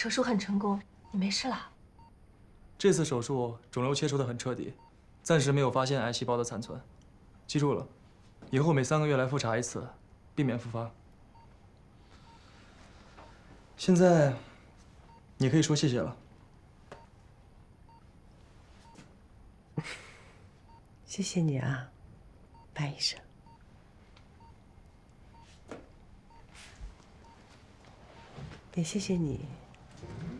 手术很成功，你没事了。这次手术肿瘤切除得很彻底，暂时没有发现癌细胞的残存。记住了，以后每3个月来复查一次，避免复发。现在，你可以说谢谢了。谢谢你啊，白医生。也谢谢你，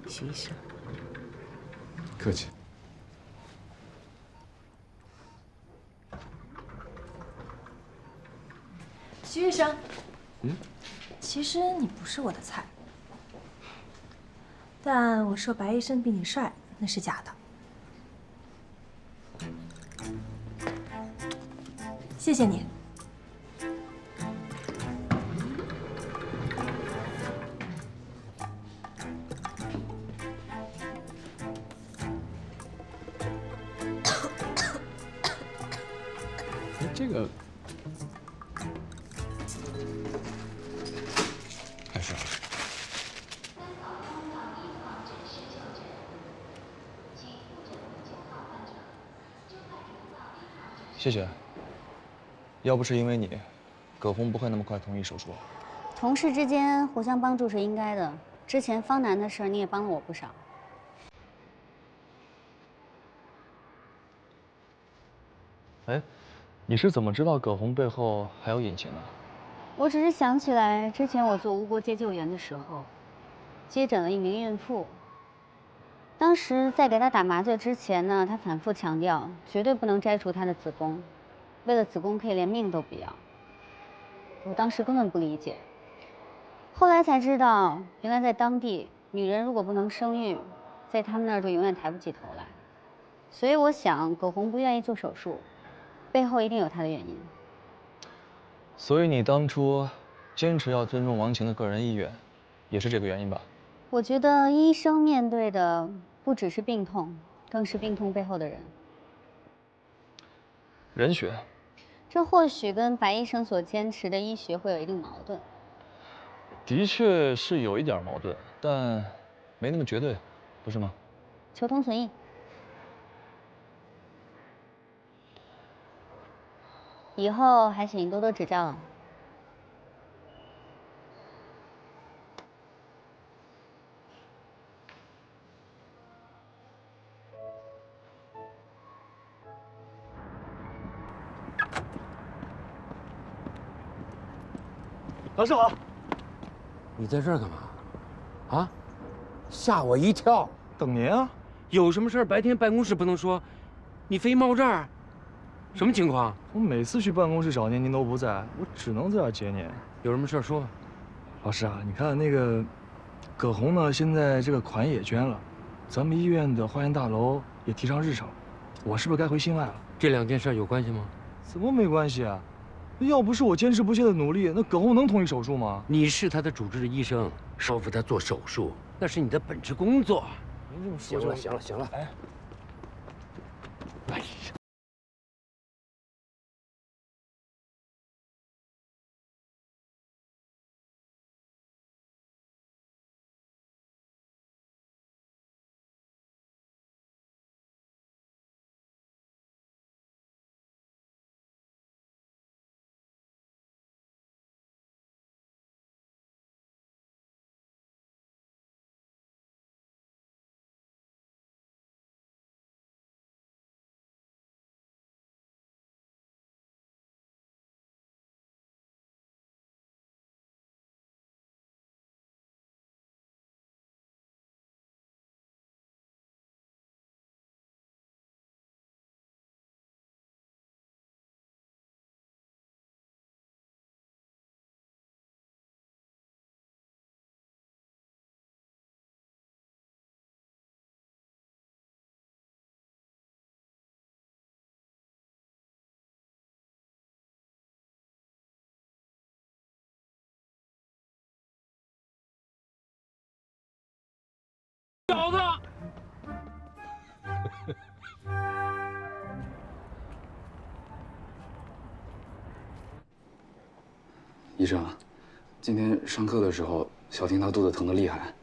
徐医生。客气。徐医生，其实你不是我的菜，但我说白医生比你帅，那是假的。谢谢你。哎，这个开始了。谢谢。要不是因为你，葛洪不会那么快同意手术。同事之间互相帮助是应该的。之前方楠的事儿，你也帮了我不少。哎，你是怎么知道葛洪背后还有隐情的？我只是想起来，之前我做无国界救援的时候，接诊了一名孕妇。当时在给她打麻醉之前呢，她反复强调，绝对不能摘除她的子宫，为了子宫可以连命都不要。我当时根本不理解，后来才知道，原来在当地，女人如果不能生育，在他们那儿就永远抬不起头来。所以我想，葛洪不愿意做手术，背后一定有他的原因。所以你当初坚持要尊重王晴的个人意愿，也是这个原因吧？我觉得医生面对的不只是病痛，更是病痛背后的人。人血，这或许跟白医生所坚持的医学会有一定矛盾。的确是有一点矛盾，但没那么绝对，不是吗？求同存异。以后还请您多多指教啊。老师好，你在这儿干嘛？啊，吓我一跳！等您啊。有什么事儿白天办公室不能说，你非冒这儿，什么情况？我每次去办公室找您，您都不在，我只能在这儿接您。有什么事儿说吧。老师啊，你看那个葛洪呢，现在这个款也捐了，咱们医院的化验大楼也提上日程，我是不是该回新外了？这两件事有关系吗？怎么没关系啊？要不是我坚持不懈的努力，那葛洪能同意手术吗？你是他的主治医生，说服他做手术，那是你的本职工作。您这么说行了，行了，行了。哎，哎呀。小子！医生，今天上课的时候，小婷她肚子疼得厉害，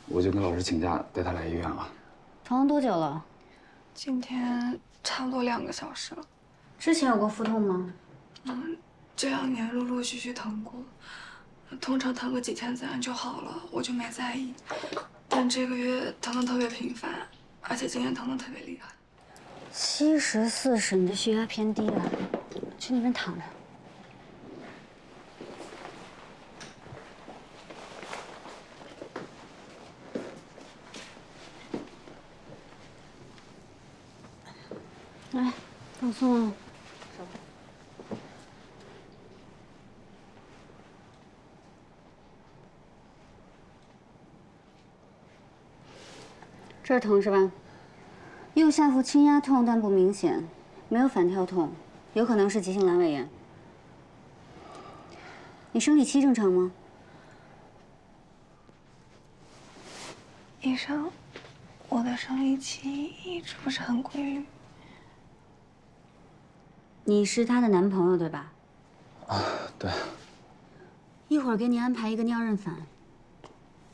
我就跟老师请假带他来医院了。疼多久了？今天差不多2个小时了。之前有过腹痛吗？这2年陆陆续续疼过，通常疼个几天自然就好了，我就没在意。但这个月疼得特别频繁，而且今天疼得特别厉害。70、40，你的血压偏低了，去那边躺着。来，放松啊。这儿疼是吧？右下腹轻压痛，但不明显，没有反跳痛，有可能是急性阑尾炎。你生理期正常吗？医生，我的生理期一直不是很规律。你是她的男朋友对吧？啊，对。一会儿给你安排一个尿妊反。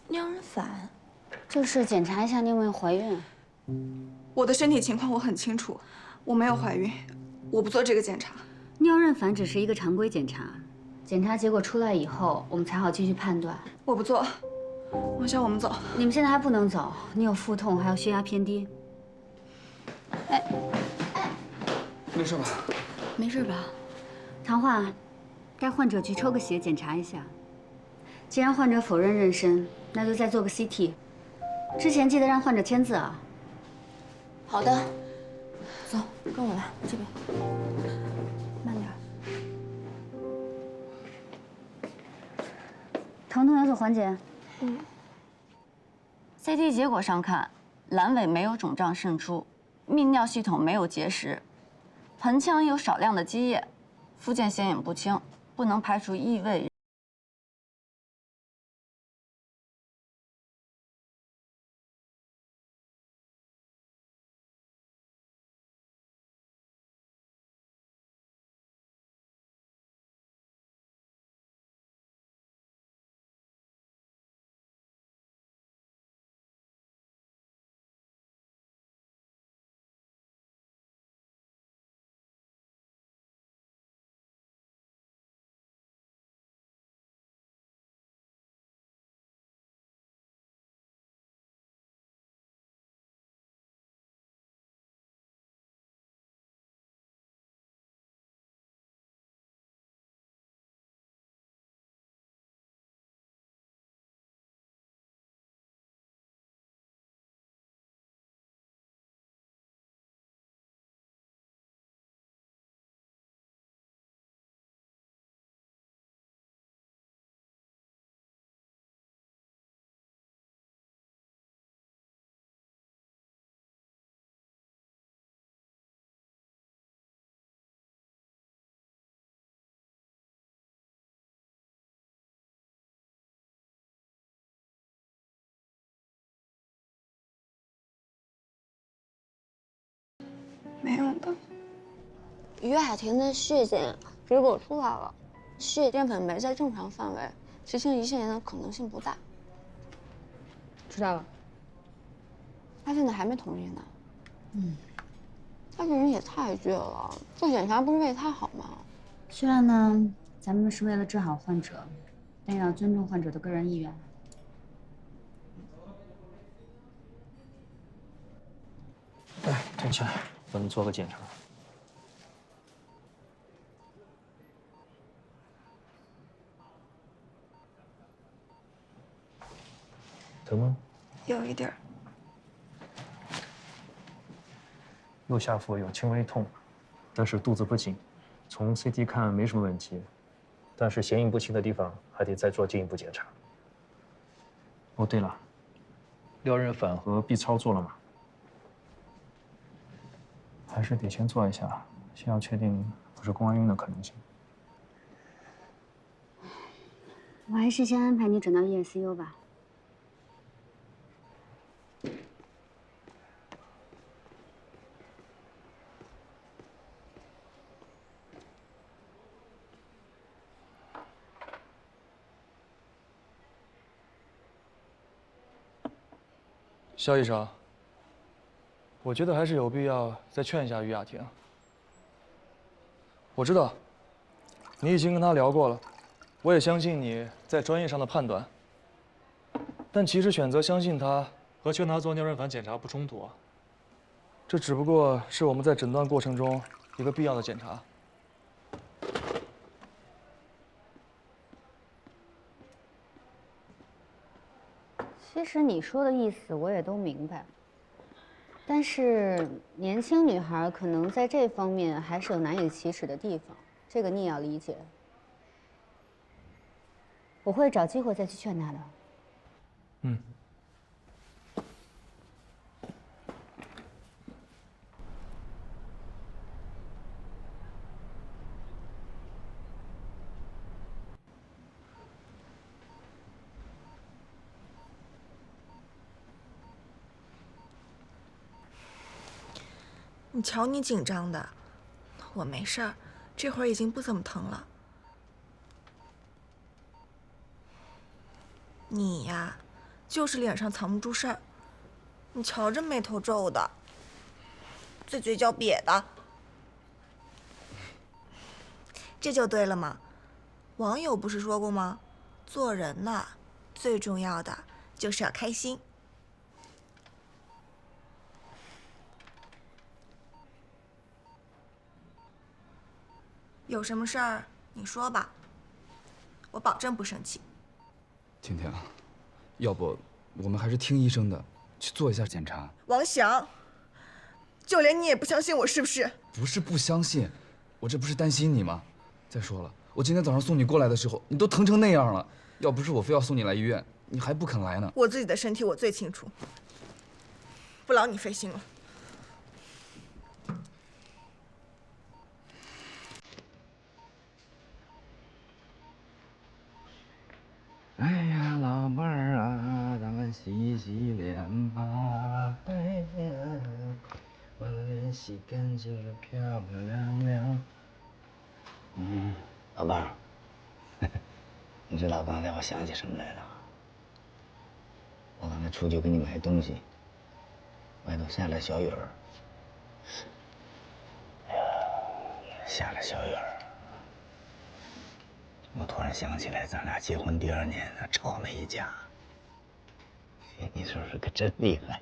尿人反？就是检查一下你有没有怀孕。我的身体情况我很清楚，我没有怀孕，我不做这个检查。尿妊反只是一个常规检查，检查结果出来以后，我们才好继续判断。我不做，王潇，我们走。你们现在还不能走，你有腹痛，还有血压偏低。没事吧？没事吧？唐画，带患者去抽个血检查一下。既然患者否认妊娠，那就再做个 CT。之前记得让患者签字啊。好的，走，跟我来这边，慢点。疼痛有所缓解。CT 结果上看，阑尾没有肿胀渗出，泌尿系统没有结石，盆腔有少量的积液，附件显影不清，不能排除异位。没用的。于海婷的血检结果出来了，血淀粉酶在正常范围，急性胰腺炎的可能性不大。知道了。他现在还没同意呢。他这人也太倔了，做检查不是为他好吗？虽然呢，咱们是为了治好患者，但也要尊重患者的个人意愿。来，站起来，帮你做个检查。疼吗？有一点儿。右下腹有轻微痛，但是肚子不紧，从 CT 看没什么问题，但是显影不清的地方还得再做进一步检查。哦，对了，尿妊反和 B 超做了吗？还是得先做一下，先要确定不是宫外孕的可能性。我还是先安排你转到 EICU 吧。肖医生，我觉得还是有必要再劝一下于雅婷。我知道你已经跟她聊过了，我也相信你在专业上的判断。但其实选择相信她和劝她做尿认反检查不冲突啊。这只不过是我们在诊断过程中一个必要的检查。其实你说的意思我也都明白，但是年轻女孩可能在这方面还是有难以启齿的地方，这个你也要理解。我会找机会再去劝她的。嗯。你瞧你紧张的，我没事儿，这会儿已经不怎么疼了。你呀，就是脸上藏不住事儿。你瞧这眉头皱的，这嘴角瘪的，这就对了嘛。网友不是说过吗？做人呐，最重要的就是要开心。有什么事儿你说吧，我保证不生气。婷婷，要不我们还是听医生的，去做一下检查。王翔，就连你也不相信我是不是？不是不相信，我这不是担心你吗？再说了，我今天早上送你过来的时候，你都疼成那样了，要不是我非要送你来医院，你还不肯来呢。我自己的身体我最清楚，不劳你费心了。哎呀，老伴儿啊，咱们洗洗脸吧。哎呀，我的脸洗干净了，漂漂亮亮。老伴儿，你知道刚才我想起什么来了？我刚才出去给你买东西，外头下了小雨儿。哎呀，下了小雨儿。我突然想起来，咱俩结婚第2年吵了一架。你说说，可真厉害！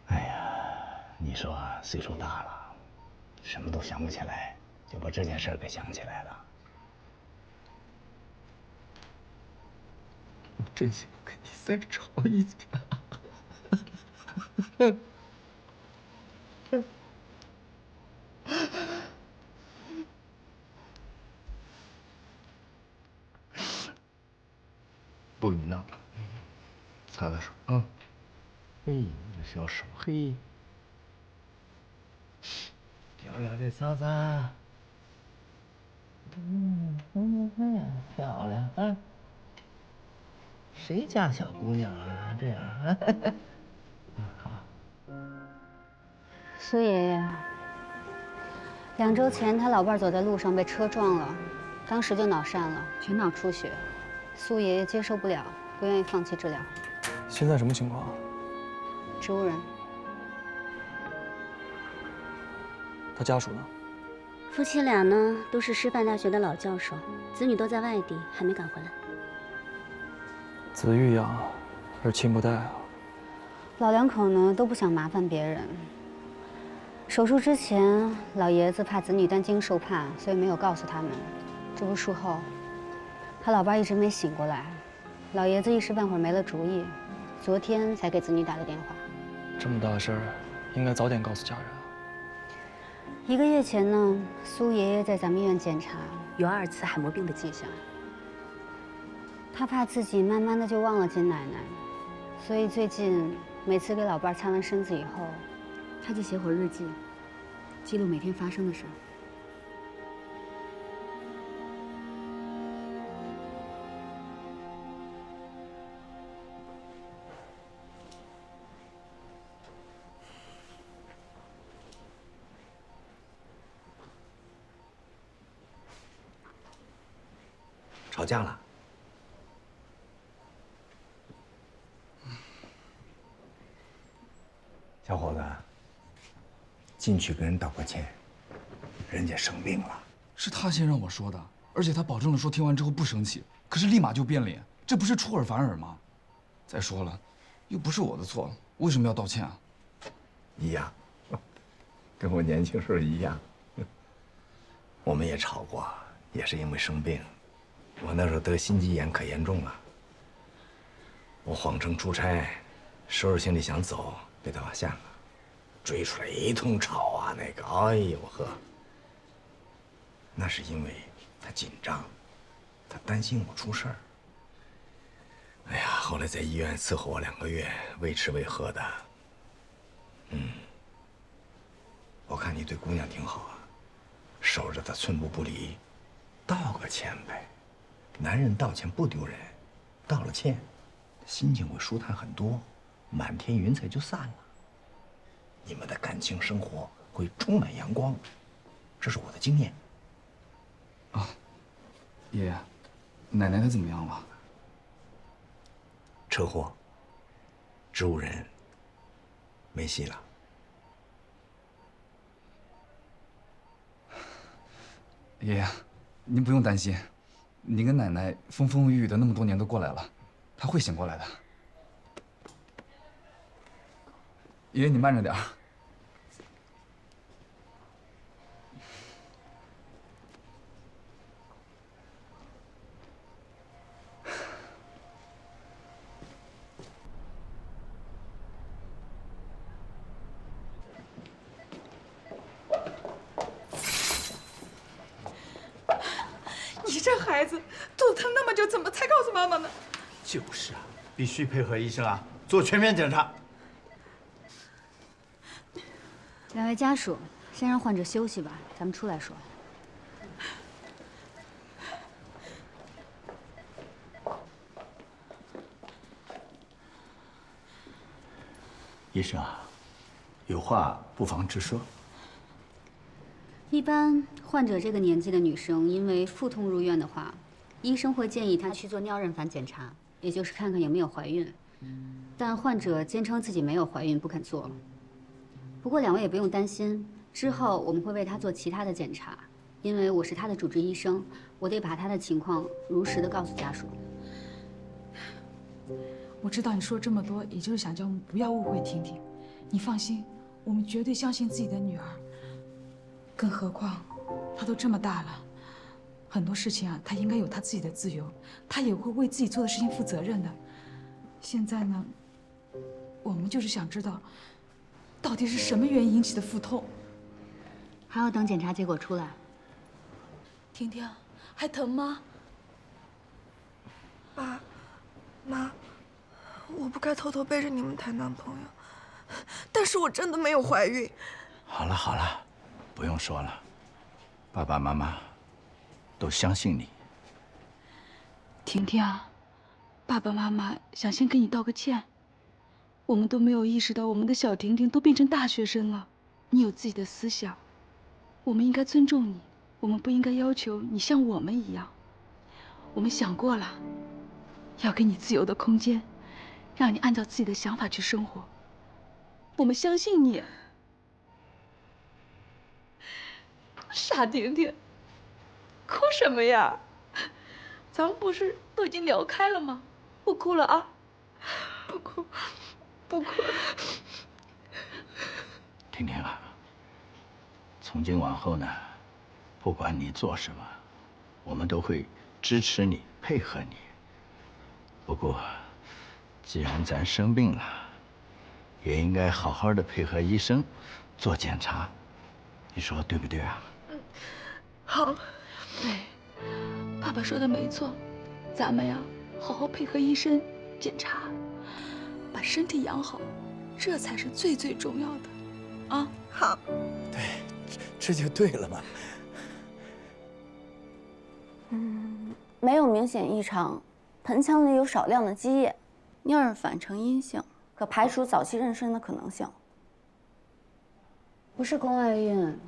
哎呀，你说岁数大了，什么都想不起来，就把这件事给想起来了。我真想跟你再吵一架。不许闹了，擦擦手啊！嘿，你这小手，嘿，漂亮的擦擦。漂亮啊！谁家小姑娘啊这样啊？好。苏爷爷，2周前他老伴走在路上被车撞了，当时就脑疝了，全脑出血。苏爷爷接受不了，不愿意放弃治疗。现在什么情况？植物人。他家属呢？夫妻俩呢都是师范大学的老教授，子女都在外地，还没赶回来。子欲养，而亲不待啊。老2口呢都不想麻烦别人。手术之前，老爷子怕子女担惊受怕，所以没有告诉他们。这不术后，他老伴一直没醒过来，老爷子一时半会儿没了主意，昨天才给子女打的电话。这么大的事儿，应该早点告诉家人。1个月前呢，苏爷爷在咱们医院检查，有2次海默病的迹象。他怕自己慢慢的就忘了金奶奶，所以最近每次给老伴擦完身子以后，他就写会日记，记录每天发生的事儿。吵架了？进去跟人道个歉，人家生病了。是他先让我说的，而且他保证了说听完之后不生气，可是立马就变脸，这不是出尔反尔吗？再说了，又不是我的错，为什么要道歉啊？一样，跟我年轻时候一样。我们也吵过，也是因为生病。我那时候得心肌炎可严重了，我谎称出差，收拾行李想走，被他发现了，追出来一通吵啊，那个，哎呦呵。那是因为他紧张，他担心我出事儿。哎呀，后来在医院伺候我2个月，喂吃喂喝的。我看你对姑娘挺好啊，守着她寸步不离，道个歉呗。男人道歉不丢人，道了歉，心情会舒坦很多，满天云彩就散了。你们的感情生活会充满阳光，这是我的经验。啊，爷爷，奶奶她怎么样了？车祸，植物人，没戏了。爷爷，您不用担心，您跟奶奶风风雨雨的那么多年都过来了，她会醒过来的。爷爷，你慢着点儿。你这孩子肚子疼那么久，怎么才告诉妈妈呢？就是啊，必须配合医生啊，做全面检查。2位家属，先让患者休息吧，咱们出来说。医生啊，有话不妨直说。一般患者这个年纪的女生，因为腹痛入院的话，医生会建议她去做尿妊娠检查，也就是看看有没有怀孕。但患者坚称自己没有怀孕，不肯做。不过2位也不用担心，之后我们会为她做其他的检查，因为我是她的主治医生，我得把她的情况如实的告诉家属。我知道你说这么多，也就是想叫我们不要误会婷婷。你放心，我们绝对相信自己的女儿。更何况，她都这么大了，很多事情啊，她应该有她自己的自由，她也会为自己做的事情负责任的。现在呢，我们就是想知道，到底是什么原因引起的腹痛？还要等检查结果出来。婷婷，还疼吗？爸妈，我不该偷偷背着你们谈男朋友，但是我真的没有怀孕。好了好了，不用说了，爸爸妈妈都相信你。婷婷啊，爸爸妈妈想先跟你道个歉，我们都没有意识到我们的小婷婷都变成大学生了，你有自己的思想，我们应该尊重你，我们不应该要求你像我们一样。我们想过了，要给你自由的空间，让你按照自己的想法去生活。我们相信你。傻婷婷，哭什么呀？咱们不是都已经聊开了吗？不哭了啊！不哭，不哭。婷婷啊，从今往后呢，不管你做什么，我们都会支持你、配合你。不过，既然咱生病了，也应该好好的配合医生做检查，你说对不对啊？好，对，爸爸说的没错，咱们呀，好好配合医生检查，把身体养好，这才是最最重要的，啊！好，对，这就对了嘛。没有明显异常，盆腔里有少量的积液，尿儿反呈阴性，可排除早期妊娠的可能性。不是宫外孕，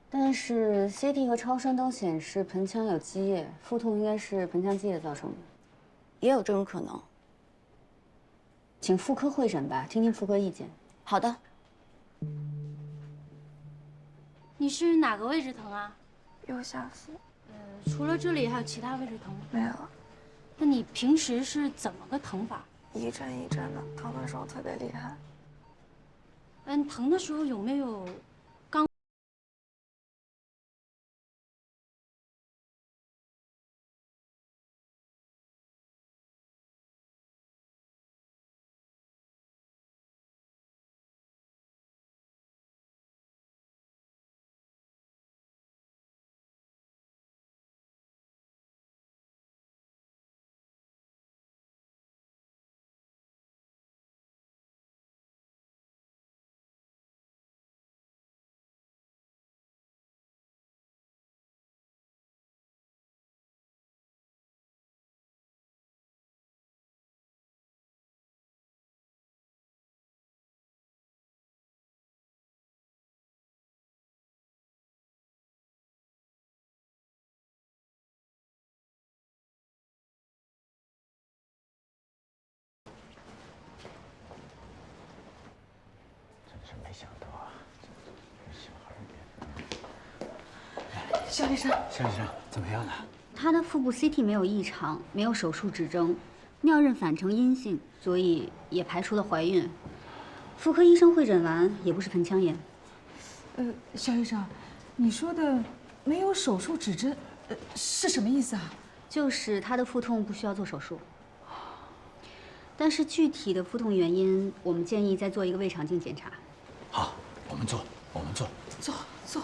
但是 CT 和超声都显示盆腔有积液，腹痛应该是盆腔积液造成的，也有这种可能。请妇科会诊吧，听听妇科意见。好的。你是哪个位置疼啊？右下腹。除了这里还有其他位置疼吗？没有。那你平时是怎么个疼法？一阵一阵的，疼的时候特别厉害。疼的时候有没有刚？没想到啊，这小孩也……肖医生，肖医生怎么样了？他的腹部 CT 没有异常，没有手术指征，尿妊反呈阴性，所以也排除了怀孕。妇科医生会诊完，也不是盆腔炎。肖医生，你说的没有手术指征，是什么意思啊？就是他的腹痛不需要做手术，但是具体的腹痛原因，我们建议再做一个胃肠镜检查。好，我们做。坐。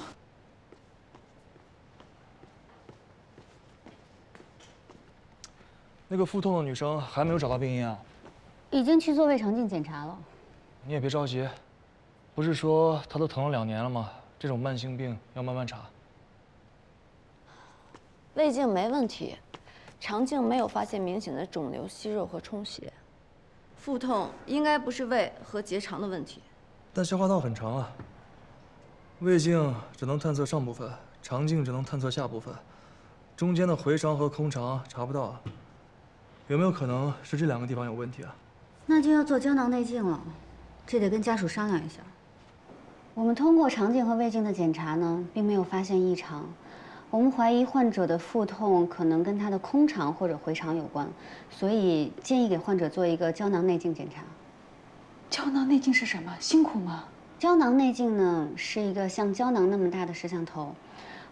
那个腹痛的女生还没有找到病因啊？已经去做胃肠镜检查了。你也别着急，不是说她都疼了2年了吗？这种慢性病要慢慢查。胃镜没问题，肠镜没有发现明显的肿瘤、息肉和充血。腹痛应该不是胃和结肠的问题。但消化道很长啊，胃镜只能探测上部分，肠镜只能探测下部分，中间的回肠和空肠查不到啊。有没有可能是这2个地方有问题啊？那就要做胶囊内镜了，这得跟家属商量一下。我们通过肠镜和胃镜的检查呢，并没有发现异常。我们怀疑患者的腹痛可能跟他的空肠或者回肠有关，所以建议给患者做一个胶囊内镜检查。胶囊内镜是什么？辛苦吗？胶囊内镜呢，是一个像胶囊那么大的摄像头，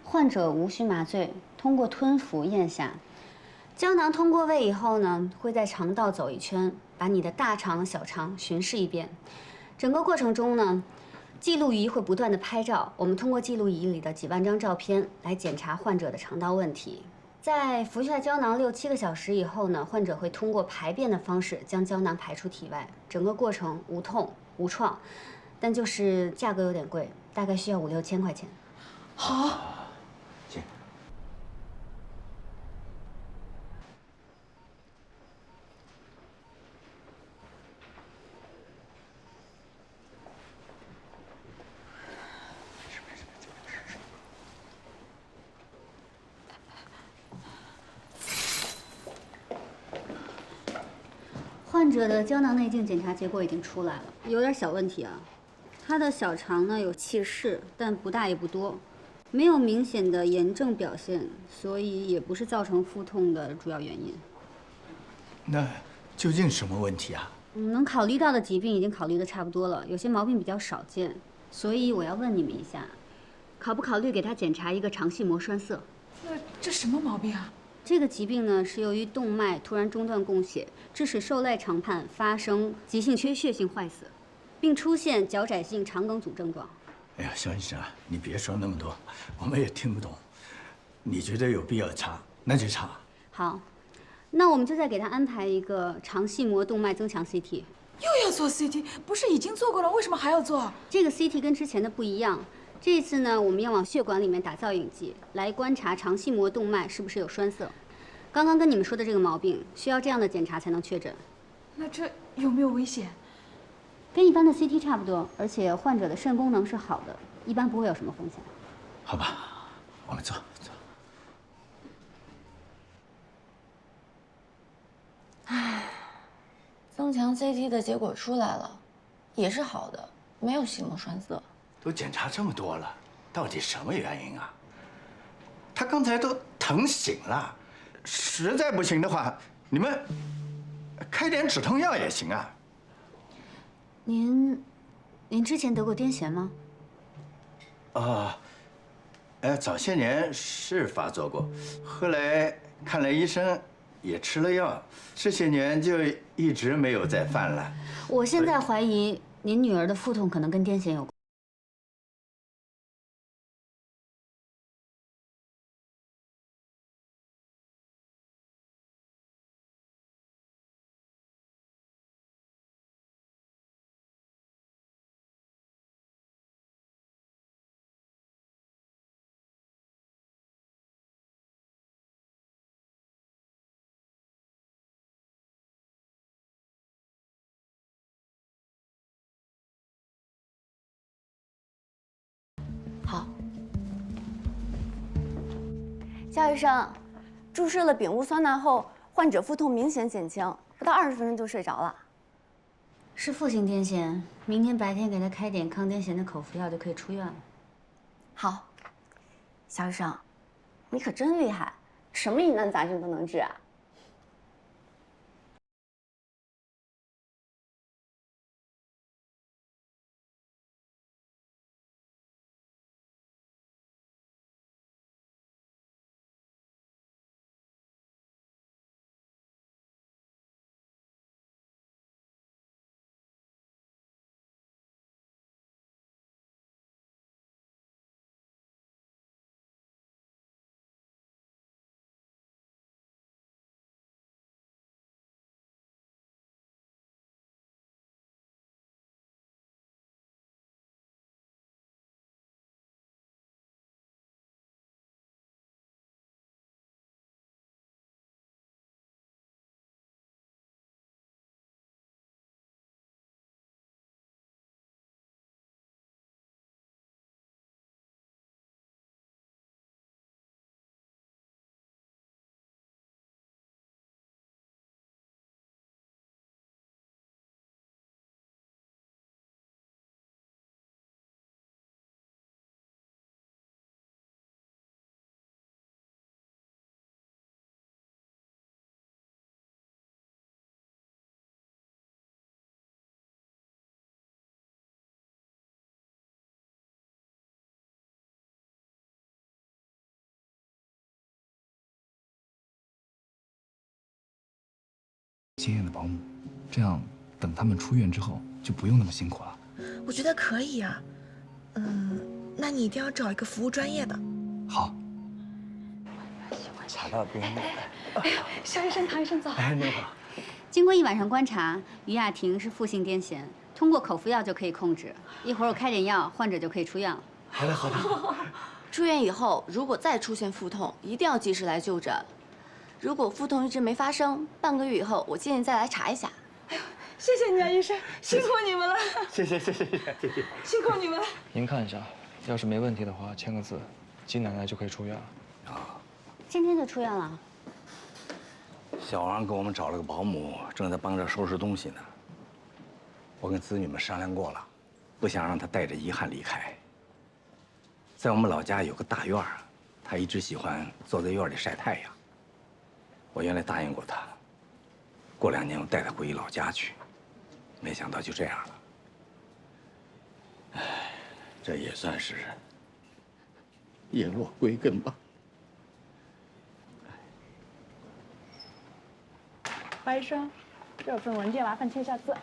患者无需麻醉，通过吞服咽下。胶囊通过胃以后呢，会在肠道走一圈，把你的大肠、小肠巡视一遍。整个过程中呢，记录仪会不断的拍照，我们通过记录仪里的几万张照片来检查患者的肠道问题。在服下胶囊6、7个小时以后呢，患者会通过排便的方式将胶囊排出体外，整个过程无痛无创，但就是价格有点贵，大概需要5、6千块钱。好。患者的胶囊内镜检查结果已经出来了，有点小问题啊。他的小肠呢有气室，但不大也不多，没有明显的炎症表现，所以也不是造成腹痛的主要原因。那究竟什么问题啊？能考虑到的疾病已经考虑的差不多了，有些毛病比较少见，所以我要问你们一下，考不考虑给他检查一个肠系膜栓塞？这什么毛病啊？这个疾病呢，是由于动脉突然中断供血，致使受赖肠畔发生急性缺血性坏死，并出现脚窄性肠梗阻症状。哎呀，肖医生啊，你别说那么多，我们也听不懂。你觉得有必要查，那就查。好，那我们就再给他安排一个肠系膜动脉增强 CT。又要做 CT， 不是已经做过了，为什么还要做？这个 CT 跟之前的不一样。这次呢，我们要往血管里面打造影剂，来观察肠系膜动脉是不是有栓塞。刚刚跟你们说的这个毛病，需要这样的检查才能确诊。那这有没有危险？跟一般的 CT 差不多，而且患者的肾功能是好的，一般不会有什么风险。好吧，我们做。唉，增强 CT 的结果出来了，也是好的，没有系膜栓塞。都检查这么多了，到底什么原因啊？他刚才都疼醒了，实在不行的话，你们开点止痛药也行啊。您之前得过癫痫吗？早些年是发作过，后来看了医生，也吃了药，这些年就一直没有再犯了。我现在怀疑您女儿的腹痛可能跟癫痫有关。好，肖医生，注射了丙戊酸钠后，患者腹痛明显减轻，不到20分钟就睡着了。是腹性癫痫，明天白天给他开点抗癫痫的口服药就可以出院了。好，肖医生，你可真厉害，什么疑难杂症都能治啊！经验的保姆，这样等他们出院之后就不用那么辛苦了。我觉得可以啊，那你一定要找一个服务专业的。好。查到边。哎呀，肖医生、唐医生早。哎，你好。经过1晚上观察，于雅婷是腹性癫痫，通过口服药就可以控制。一会儿我开点药，患者就可以出院了。好的，好的。住院以后，如果再出现腹痛，一定要及时来就诊。如果腹痛一直没发生，半个月以后，我建议再来查一下。谢谢你啊，医生，辛苦你们了。谢谢。辛苦你们了。您看一下，要是没问题的话，签个字，金奶奶就可以出院了。今天就出院了。小王给我们找了个保姆，正在帮着收拾东西呢。我跟子女们商量过了，不想让她带着遗憾离开。在我们老家有个大院儿，她一直喜欢坐在院里晒太阳。我原来答应过她，过2年我带她回老家去，没想到就这样了。唉，这也算是叶落归根吧。白医生，这份文件麻烦签下字。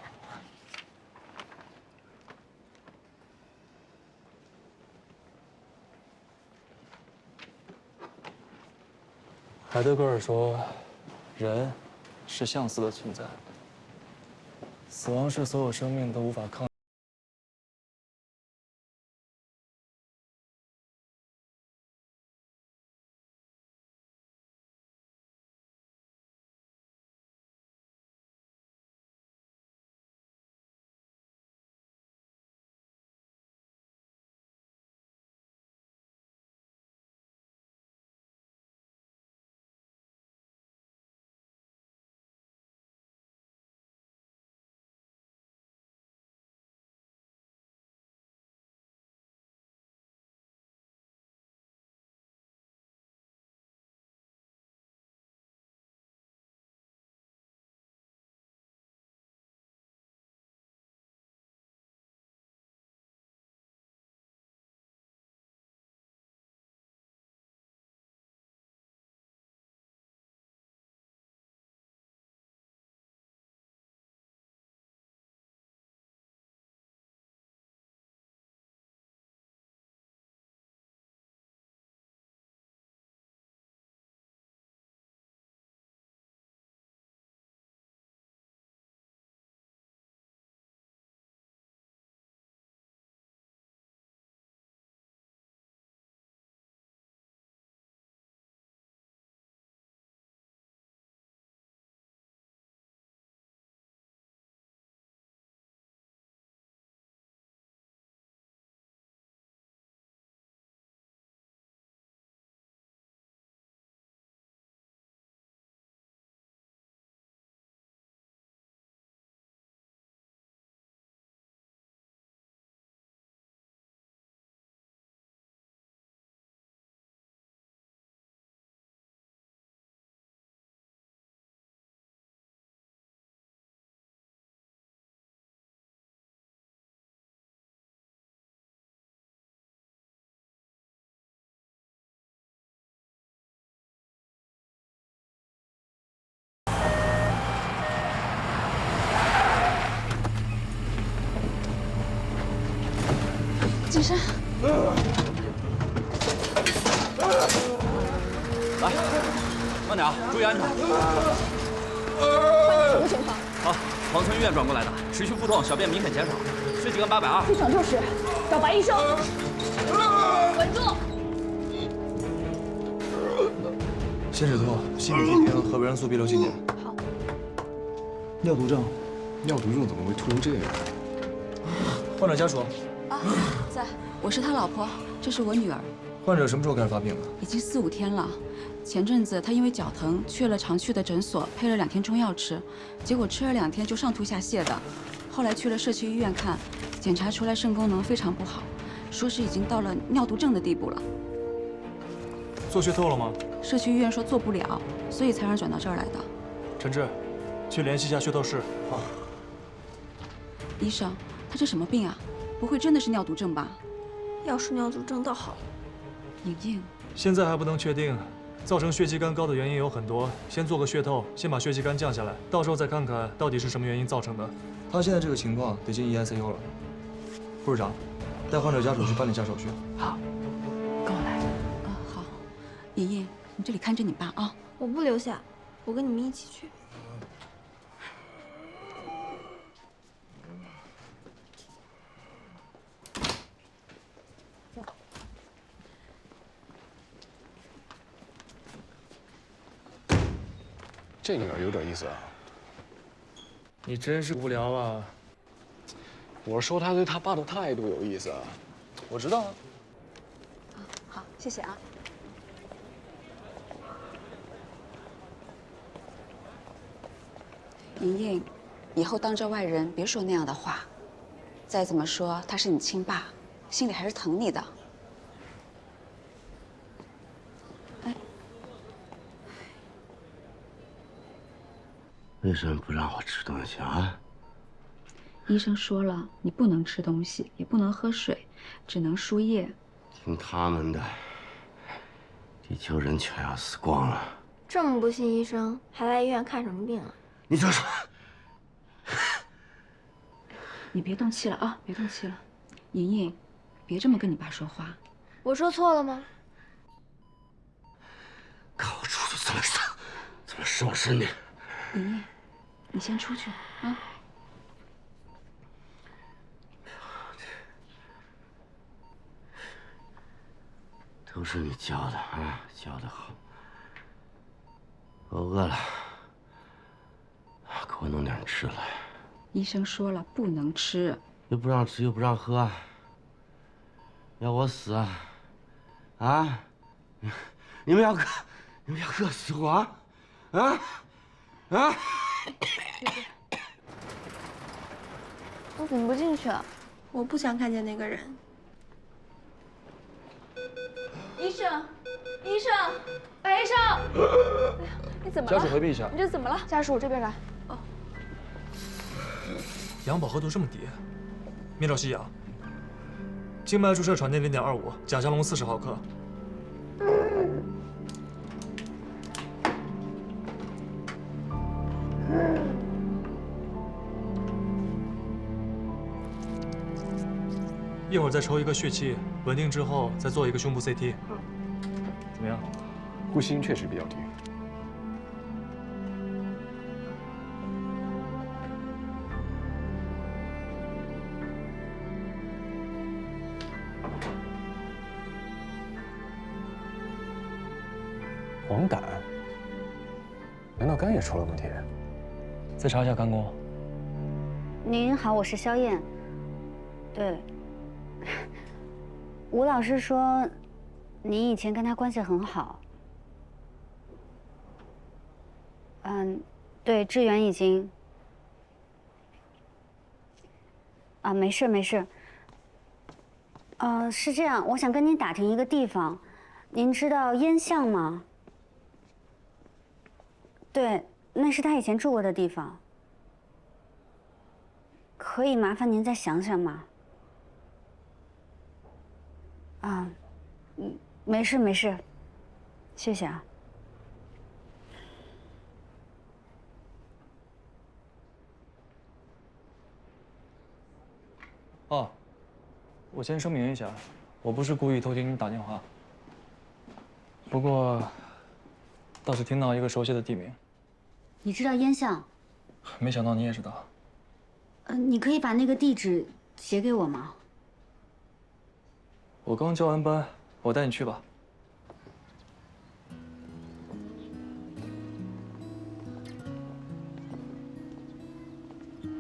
海德格尔说，人是相似的存在，死亡是所有生命都无法抗。生。来，慢点啊，注意安全。什么情况？好，黄村医院转过来的，持续腹痛，小便明显减少，血气根820。去抢救室，找白医生。稳住！先止痛，心理停停和维生素 B6、锌钾。好。尿毒症，尿毒症怎么会突成这样？患者家属。啊，在，我是他老婆，这是我女儿。患者什么时候开始发病的？已经4、5天了。前阵子他因为脚疼去了常去的诊所，配了2天中药吃，结果吃了2天就上吐下泻的。后来去了社区医院看，检查出来肾功能非常不好，说是已经到了尿毒症的地步了。做血透了吗？社区医院说做不了，所以才让转到这儿来的。陈志，去联系一下血透室。好。医生，他这什么病啊？不会真的是尿毒症吧？要是尿毒症倒好。莹莹，现在还不能确定，造成血气干高的原因有很多，先做个血透，先把血气干降下来，到时候再看看到底是什么原因造成的。他现在这个情况得进 EICU 了。护士长，带患者家属去办理一下手续。好，跟我来。好。莹莹，你这里看着你爸啊。我不留下，我跟你们一起去。这女儿有点意思啊。你真是无聊啊！我说她对她爸的态度有意思啊。我知道啊。好，谢谢啊。莹莹，以后当着外人别说那样的话。再怎么说，他是你亲爸，心里还是疼你的。为什么不让我吃东西啊？医生说了，你不能吃东西，也不能喝水，只能输液。听他们的，地球人全要死光了。这么不信医生，还来医院看什么病啊？你说说。你别动气了啊，别动气了。莹莹，别这么跟你爸说话。我说错了吗？看我出去怎么收拾你！莹莹，你先出去啊。都是你教的啊，教的好。我饿了，给我弄点吃来。医生说了不能吃，又不让吃又不让喝，要我死啊？啊！你们要饿死我啊？啊！我怎么不进去啊？我不想看见那个人。医生，医生，白医生！哎呀，你怎么了？家属回避一下。你这怎么了？家属这边来。哦。氧饱和度这么低，面罩吸氧，静脉注射传电0.25，甲降龙40毫克。一会儿再抽一个血气，稳定之后再做一个胸部 CT。怎么样？呼吸音确实比较低。黄疸？难道肝也出了问题？再查一下肝功。您好，我是肖燕。对，吴老师说，您以前跟他关系很好。对，支援已经。没事没事。是这样，我想跟您打听一个地方，您知道烟巷吗？对，那是他以前住过的地方。可以麻烦您再想想吗？没事没事，谢谢啊。我先声明一下，我不是故意偷听你打电话。不过，倒是听到一个熟悉的地名。你知道烟巷？没想到你也知道。你可以把那个地址写给我吗？我刚交完班，我带你去吧。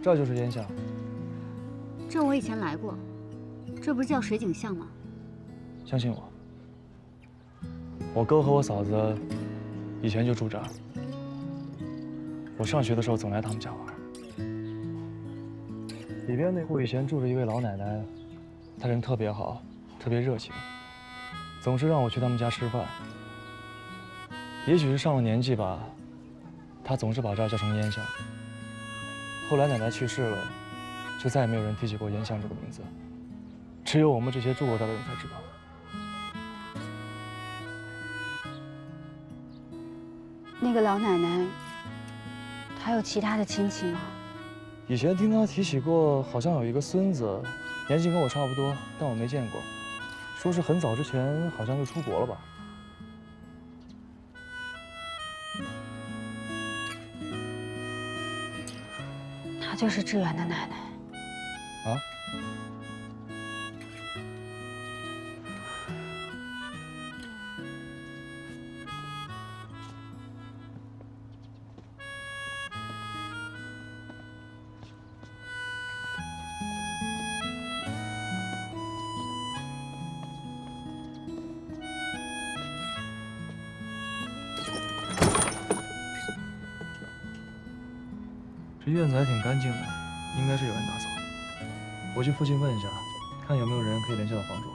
这就是烟巷。这我以前来过，这不是叫水景巷吗？相信我，我哥和我嫂子以前就住这儿。我上学的时候总来他们家玩。里边那户以前住着一位老奶奶，她人特别好，特别热情，总是让我去他们家吃饭。也许是上了年纪吧，她总是把这儿叫成烟巷。后来奶奶去世了，就再也没有人提起过烟巷这个名字，只有我们这些住过这儿的人才知道。那个老奶奶还有其他的亲戚吗？以前听她提起过，好像有一个孙子，年纪跟我差不多，但我没见过。说是很早之前好像就出国了吧。她就是志远的奶奶。啊？这院子还挺干净的，应该是有人打扫。我去附近问一下，看有没有人可以联系到房主。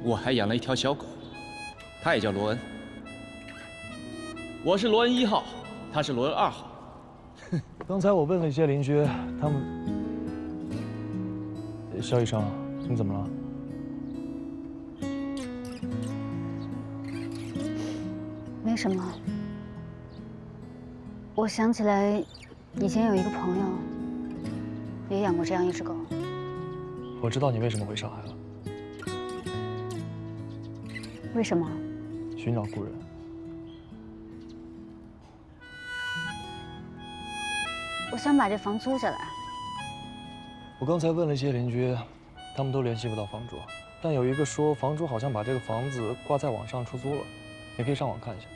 我还养了一条小狗，它也叫罗恩。我是罗恩1号，他是罗恩2号。刚才我问了一些邻居，他们……肖医生，你怎么了？没什么。我想起来，以前有一个朋友也养过这样一只狗。我知道你为什么回上海了。为什么？寻找故人。我想把这房租下来。我刚才问了一些邻居，他们都联系不到房主，但有一个说房主好像把这个房子挂在网上出租了，你可以上网看一下。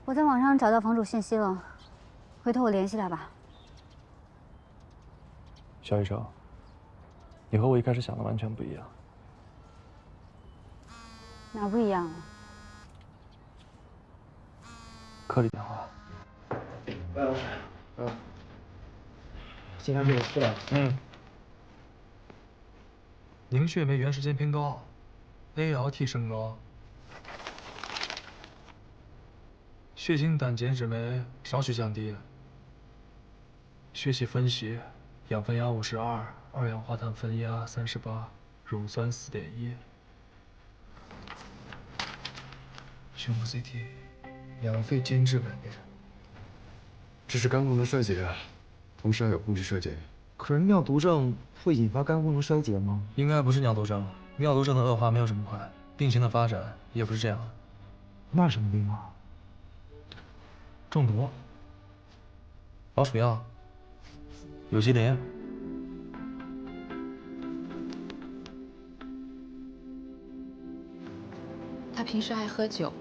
我在网上找到房主信息了，回头我联系他吧。肖医生，你和我一开始想的完全不一样。哪不一样啊？科里电话。魏老师，心脏病我吃了。凝血酶原时间偏高 ，ALT 升高，血清胆碱酯酶少许降低，血气分析，氧分压52，二氧化碳分压38，乳酸4.1。胸部 CT， 氧肺间质改变。这是肝功能衰竭，同时还有控制衰竭。可是尿毒症会引发肝功能衰竭吗？应该不是尿毒症，尿毒症的恶化没有这么快，病情的发展也不是这样的。那什么病啊？中毒，老鼠药，有机磷。他平时爱喝酒，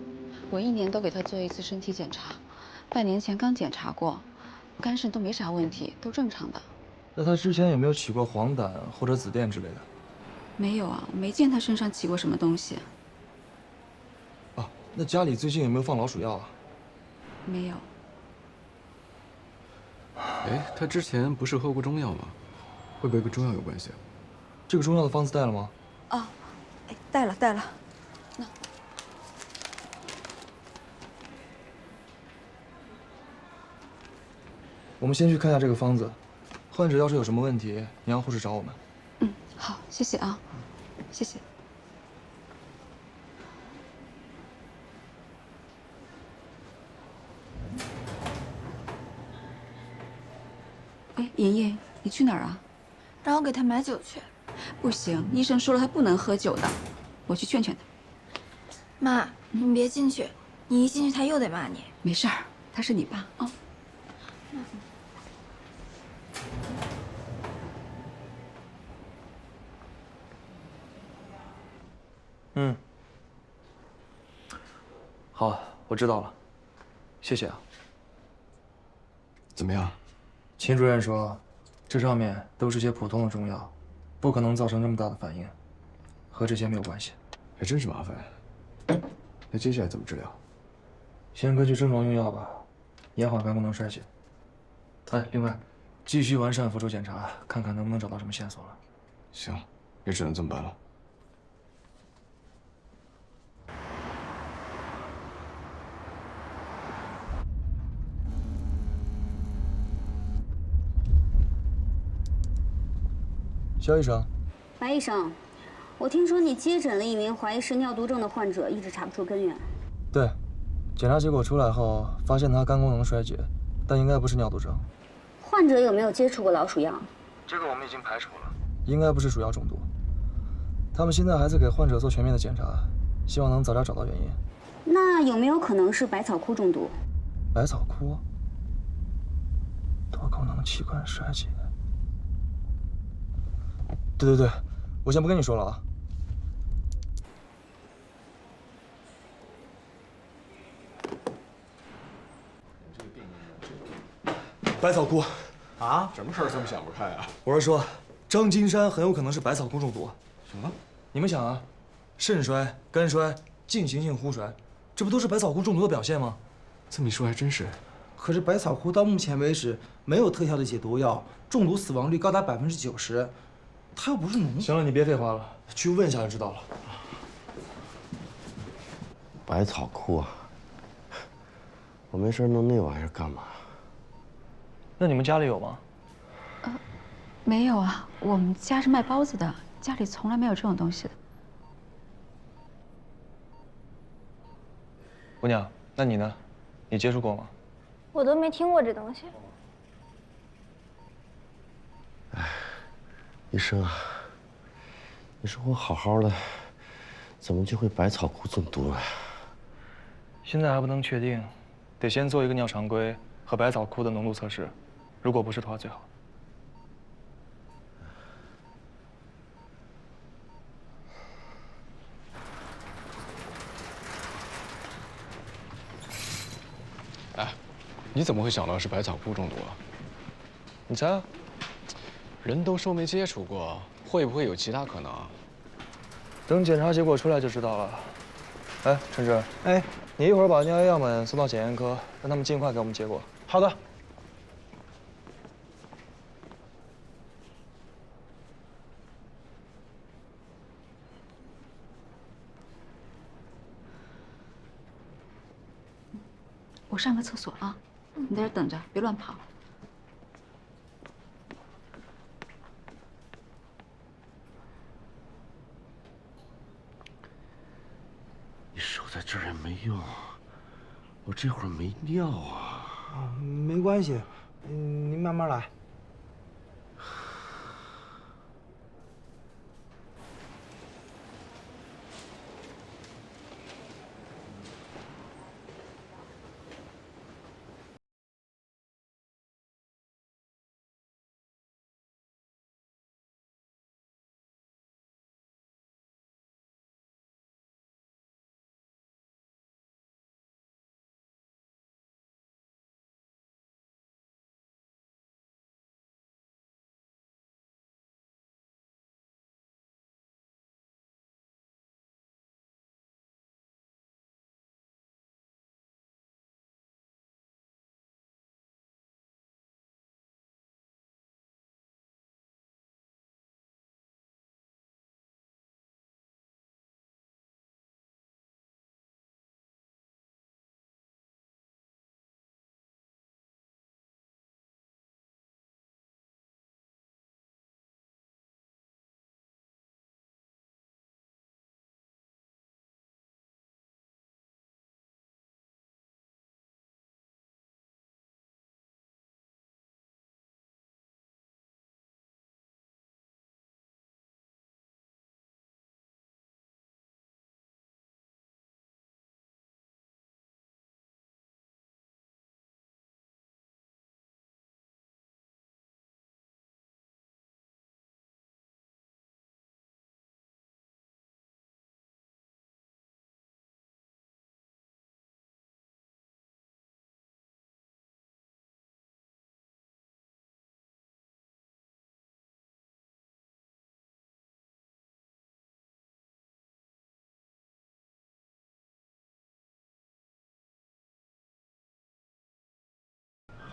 我1年都给他做一次身体检查，半年前刚检查过，肝肾都没啥问题，都正常的。那他之前有没有起过黄疸或者紫癜之类的？没有啊，我没见他身上起过什么东西。啊，那家里最近有没有放老鼠药啊？没有。哎，他之前不是喝过中药吗？会不会跟中药有关系？这个中药的方子带了吗？哦，哎，带了带了。我们先去看一下这个方子，患者要是有什么问题，你让护士找我们。嗯，好，谢谢啊，谢谢。哎，莹莹，你去哪儿啊？让我给他买酒去。不行，医生说了他不能喝酒的，我去劝劝他。妈，你别进去，你一进去他又得骂你。没事儿，他是你爸啊。嗯，好，我知道了，谢谢啊。怎么样？秦主任说，这上面都是些普通的中药，不可能造成这么大的反应，和这些没有关系。还真是麻烦。那接下来怎么治疗？先根据症状用药吧，延缓肝功能衰竭。哎，另外，继续完善辅助检查，看看能不能找到什么线索了。行，也只能这么办了。肖医生，白医生，我听说你接诊了一名怀疑是尿毒症的患者，一直查不出根源。对，检查结果出来后，发现他肝功能衰竭，但应该不是尿毒症。患者有没有接触过老鼠药？这个我们已经排除了，应该不是鼠药中毒。他们现在还在给患者做全面的检查，希望能早点找到原因。那有没有可能是百草枯中毒？百草枯，多功能器官衰竭。对，我先不跟你说了啊。百草枯啊？什么事儿这么想不开啊？我是说，张金山很有可能是百草枯中毒。什么？你们想啊，肾衰、肝衰、进行性呼衰，这不都是百草枯中毒的表现吗？这么一说还真是。可是百草枯到目前为止没有特效的解毒药，中毒死亡率高达90%。它又不是脓。行了，你别废话了，去问一下就知道了。百草枯啊，我没事弄那玩意儿干嘛？那你们家里有吗？没有啊，我们家是卖包子的，家里从来没有这种东西的。姑娘，那你呢？你接触过吗？我都没听过这东西。医生啊，你说我好好的，怎么就会百草枯中毒呢？现在还不能确定，得先做一个尿常规和百草枯的浓度测试，如果不是的话最好。哎，你怎么会想到是百草枯中毒啊？你猜啊？人都说没接触过，会不会有其他可能？等检查结果出来就知道了。哎，陈志，哎，你一会儿把尿液样本送到检验科，让他们尽快给我们结果。好的。我上个厕所啊，你在这等着，别乱跑。你守在这儿也没用，我这会儿没尿啊。没关系，您慢慢来。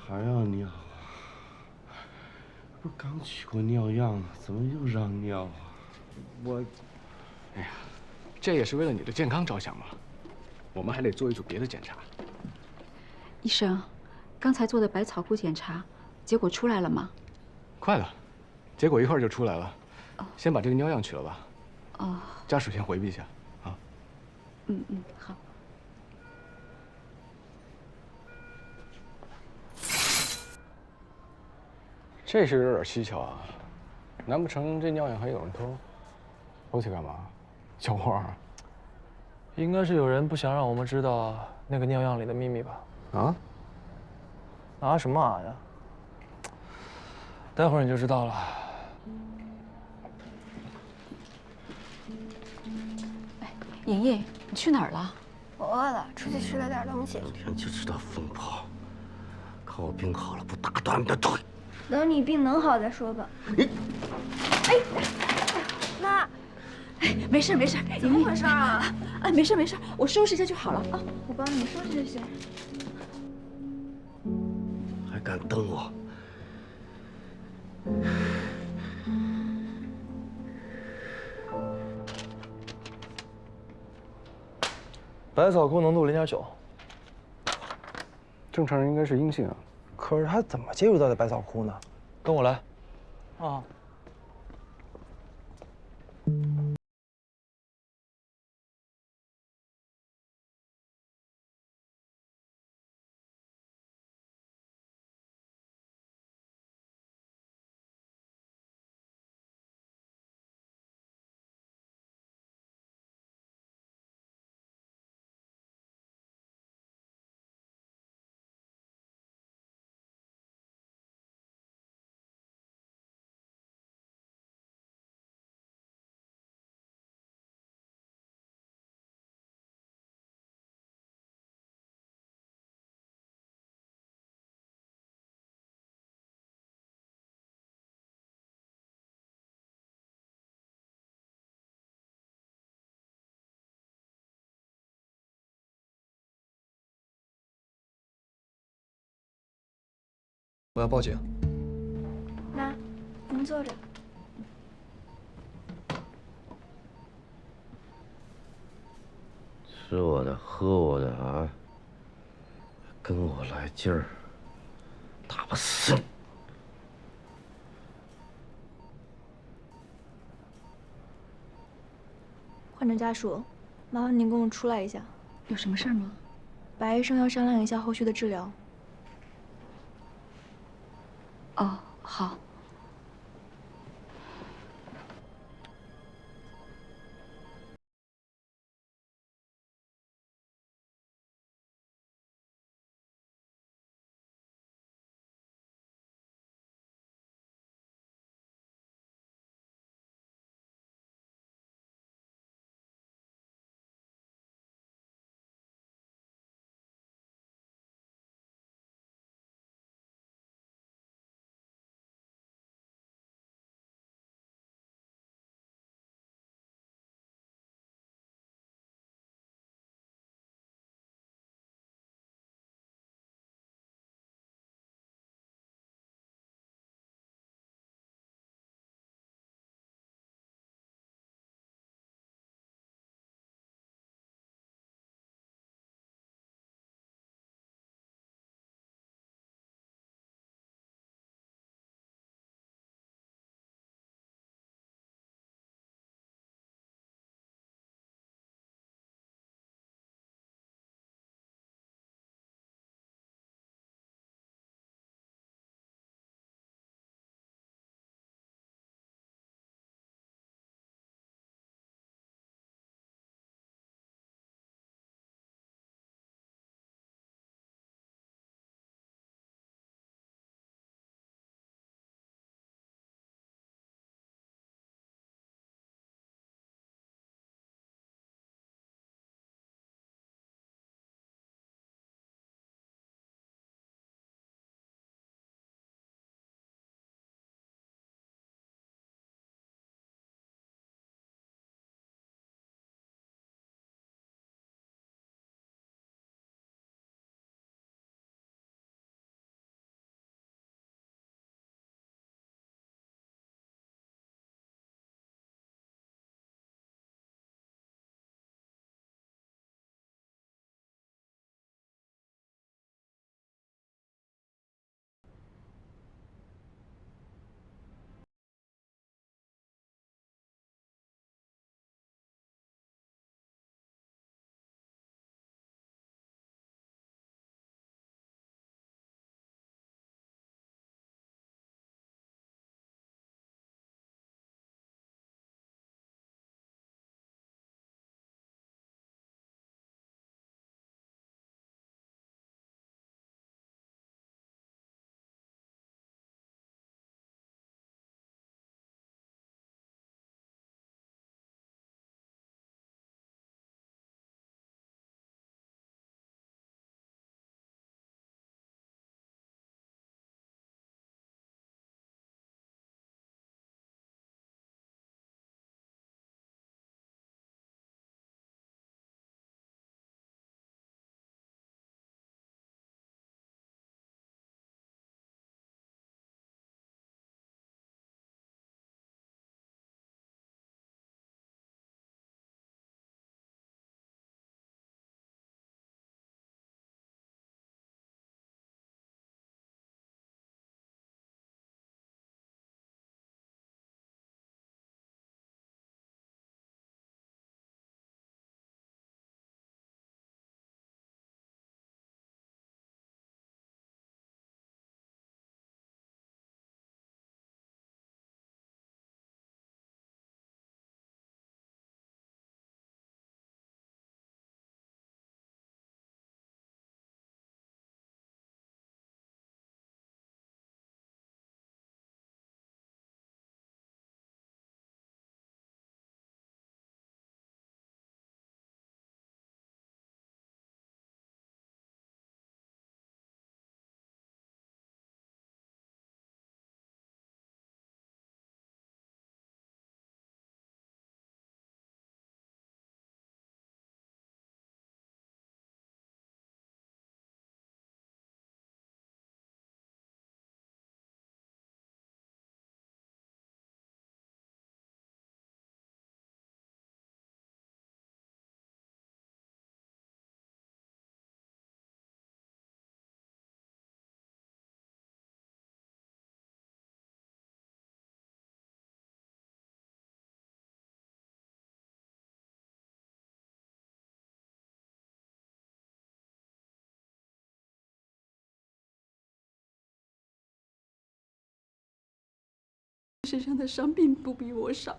还要尿啊？不是刚取过尿样吗？怎么又让尿啊？哎呀，这也是为了你的健康着想嘛。我们还得做一组别的检查。医生，刚才做的百草枯检查，结果出来了吗？快了，结果一会儿就出来了。先把这个尿样取了吧。哦。家属先回避一下，啊。好。这是有点蹊跷啊，难不成这尿样还有人偷？偷去干嘛？小花儿。应该是有人不想让我们知道那个尿样里的秘密吧？啊？啊什么啊呀？待会儿你就知道了。莹莹，你去哪儿了？我饿了，出去吃了点东西。整天就知道疯跑，看我病好了不打断你的腿！等你病能好再说吧。你，妈，没事没事，怎么回事啊？哎，没事没事，我收拾一下就好了啊。我帮你收拾就行。还敢瞪我？百草枯浓度0.9，正常人应该是阴性啊。可是他怎么接触到的百草枯呢？跟我来。啊。我要报警。那，您坐着。吃我的，喝我的啊！跟我来劲儿，打不死你！患者家属，麻烦您跟我出来一下。有什么事儿吗？白医生要商量一下后续的治疗。哦，好。身上的伤并不比我少。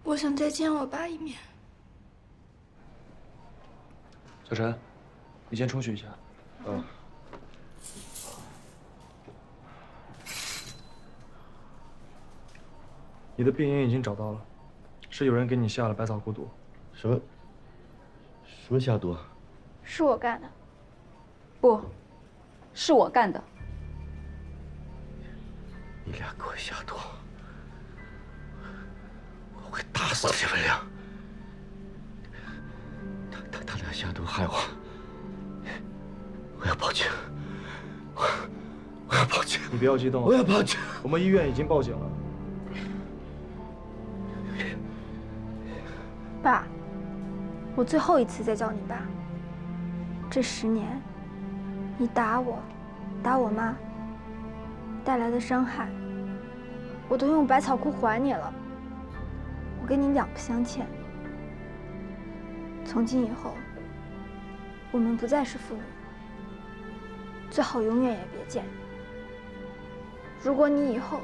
我想再见我爸一面。小陈，你先出去一下。你的病因已经找到了，是有人给你下了百草枯毒。什么下毒？是我干的。不，是我干的。你俩给我下毒！我会打死你们俩！他俩下毒害我，我要报警！我要报警！你不要激动，我要报警！我们医院已经报警了。爸，我最后一次再叫你爸。这10年，你打我，打我妈，带来的伤害，我都用百草枯还你了。我跟你两不相欠。从今以后，我们不再是父女，最好永远也别见。如果你以后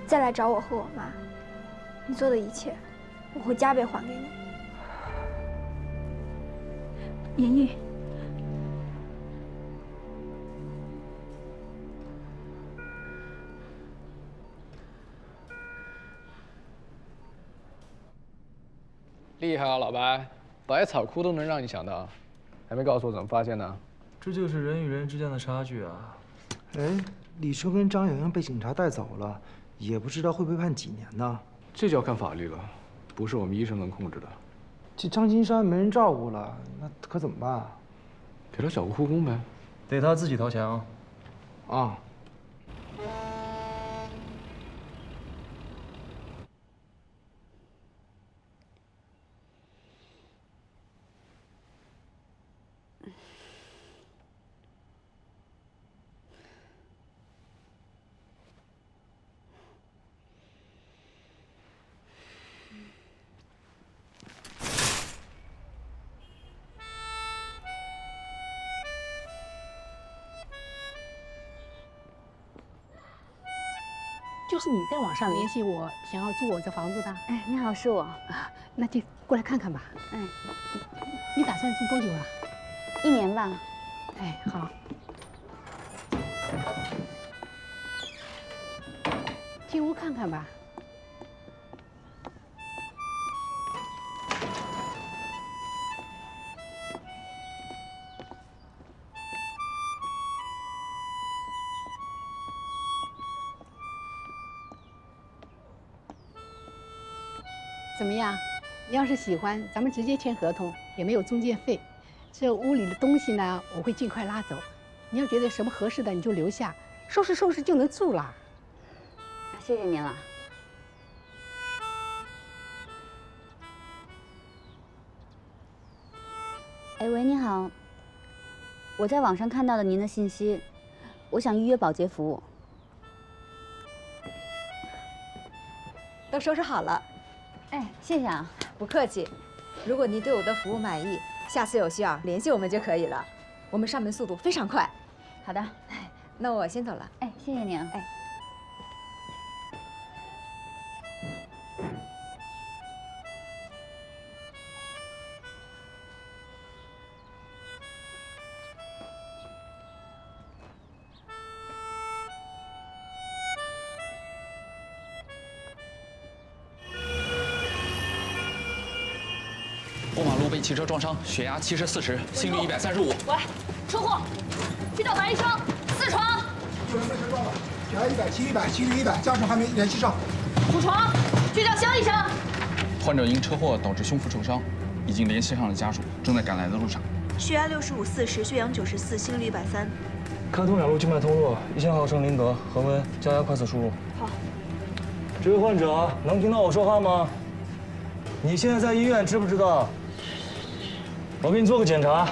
再来找我和我妈，你做的一切，我会加倍还给你。妍妍，厉害啊，老白，百草枯都能让你想到，还没告诉我怎么发现的？这就是人与人之间的差距啊！哎，李春跟张莹莹被警察带走了，也不知道会被判几年呢。这就要看法律了，不是我们医生能控制的。这张金山没人照顾了，那可怎么办啊？给他找个护工呗。得他自己投降。啊。就是你在网上联系我，想要租我这房子的。哎，你好，是我啊，那就过来看看吧。哎，你打算住多久啊？1年吧。哎，好。进屋看看吧。怎么样？你要是喜欢，咱们直接签合同，也没有中介费。这屋里的东西呢，我会尽快拉走。你要觉得什么合适的，你就留下，收拾收拾就能住了。谢谢您了。哎，喂，你好，我在网上看到了您的信息，我想预约保洁服务。都收拾好了。哎，谢谢啊。不客气。如果您对我的服务满意，下次有需要联系我们就可以了。我们上门速度非常快。好的。那我先走了。哎，谢谢你啊。哎。过马路被汽车撞伤，血压70/40，心率135。喂，车祸，去找白医生，4床。有人被车撞了，血压100，心率100，心率100，家属还没联系上。5床，去找肖医生。患者因车祸导致胸腹受伤，已经联系上了家属，正在赶来的路上。血压65/40，血氧94，心率130。开通2路静脉通路，1000毫升林德，恒温，加压快速输入。好。这位患者能听到我说话吗？你现在在医院，知不知道？我给你做个检查。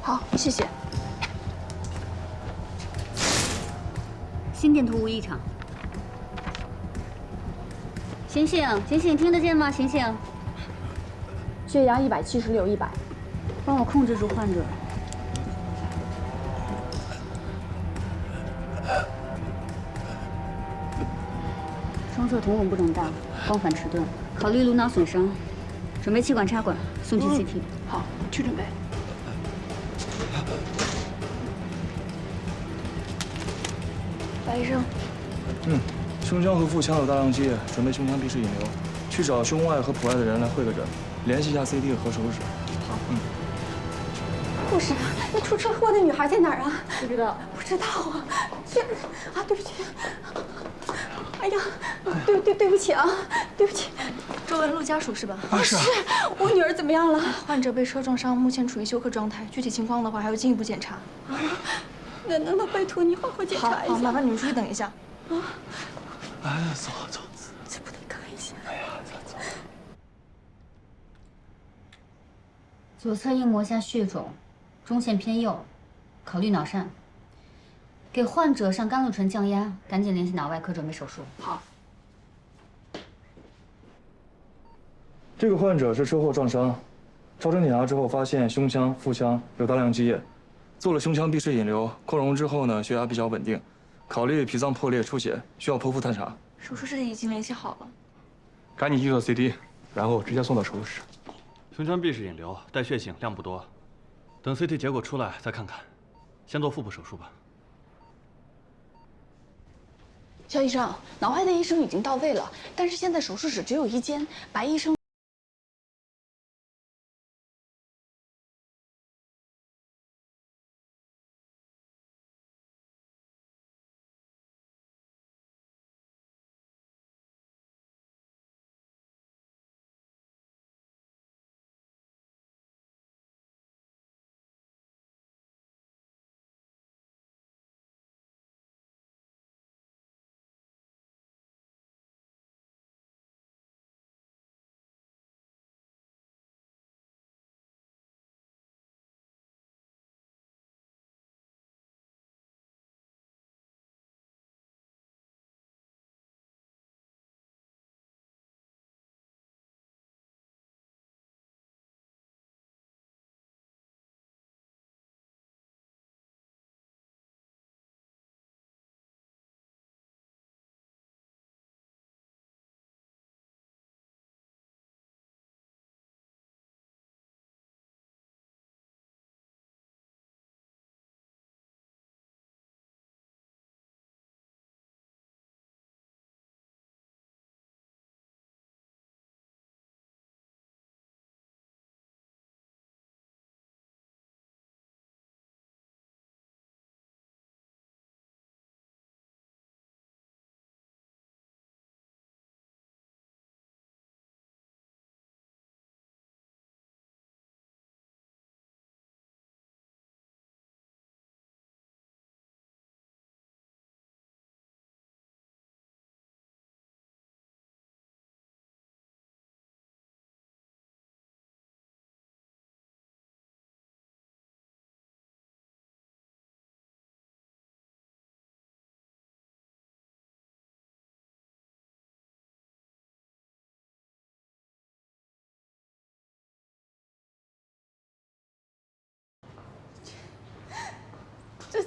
好，谢谢。心电图无异常。醒醒，醒醒，听得见吗？醒醒。血压176/100，帮我控制住患者。双侧瞳孔不肿大，光反迟钝，考虑颅脑损伤，准备气管插管，送去 CT。好，去准备。白医生。胸腔和腹腔有大量积液，准备胸腔闭室引流，去找胸外和腹外的人来会个诊，联系一下 CT 和手术室。好。护士，那出车祸的女孩在哪儿啊？不知道。不知道啊，对不起。哎呀，对不起啊，对不起。周文璐家属是吧？是。我女儿怎么样了？患者被车撞伤，目前处于休克状态，具体情况的话还要进一步检查。啊，那拜托你好好检查一下。好，麻烦你们出去等一下。啊。哎，走。这不得看一下？哎呀，走。左侧硬膜下血肿，中线偏右，考虑脑疝。给患者上甘露醇降压，赶紧联系脑外科准备手术。好。这个患者是车祸撞伤，超声检查之后发现胸腔、腹腔有大量积液，做了胸腔闭室引流，扩容之后呢，血压比较稳定，考虑脾脏破裂出血，需要剖腹探查。手术室已经联系好了，赶紧去做 CT，然后直接送到手术室。胸腔闭室引流，带血型，量不多，等 CT 结果出来再看看，先做腹部手术吧。肖医生，脑外的医生已经到位了，但是现在手术室只有1间，白医生。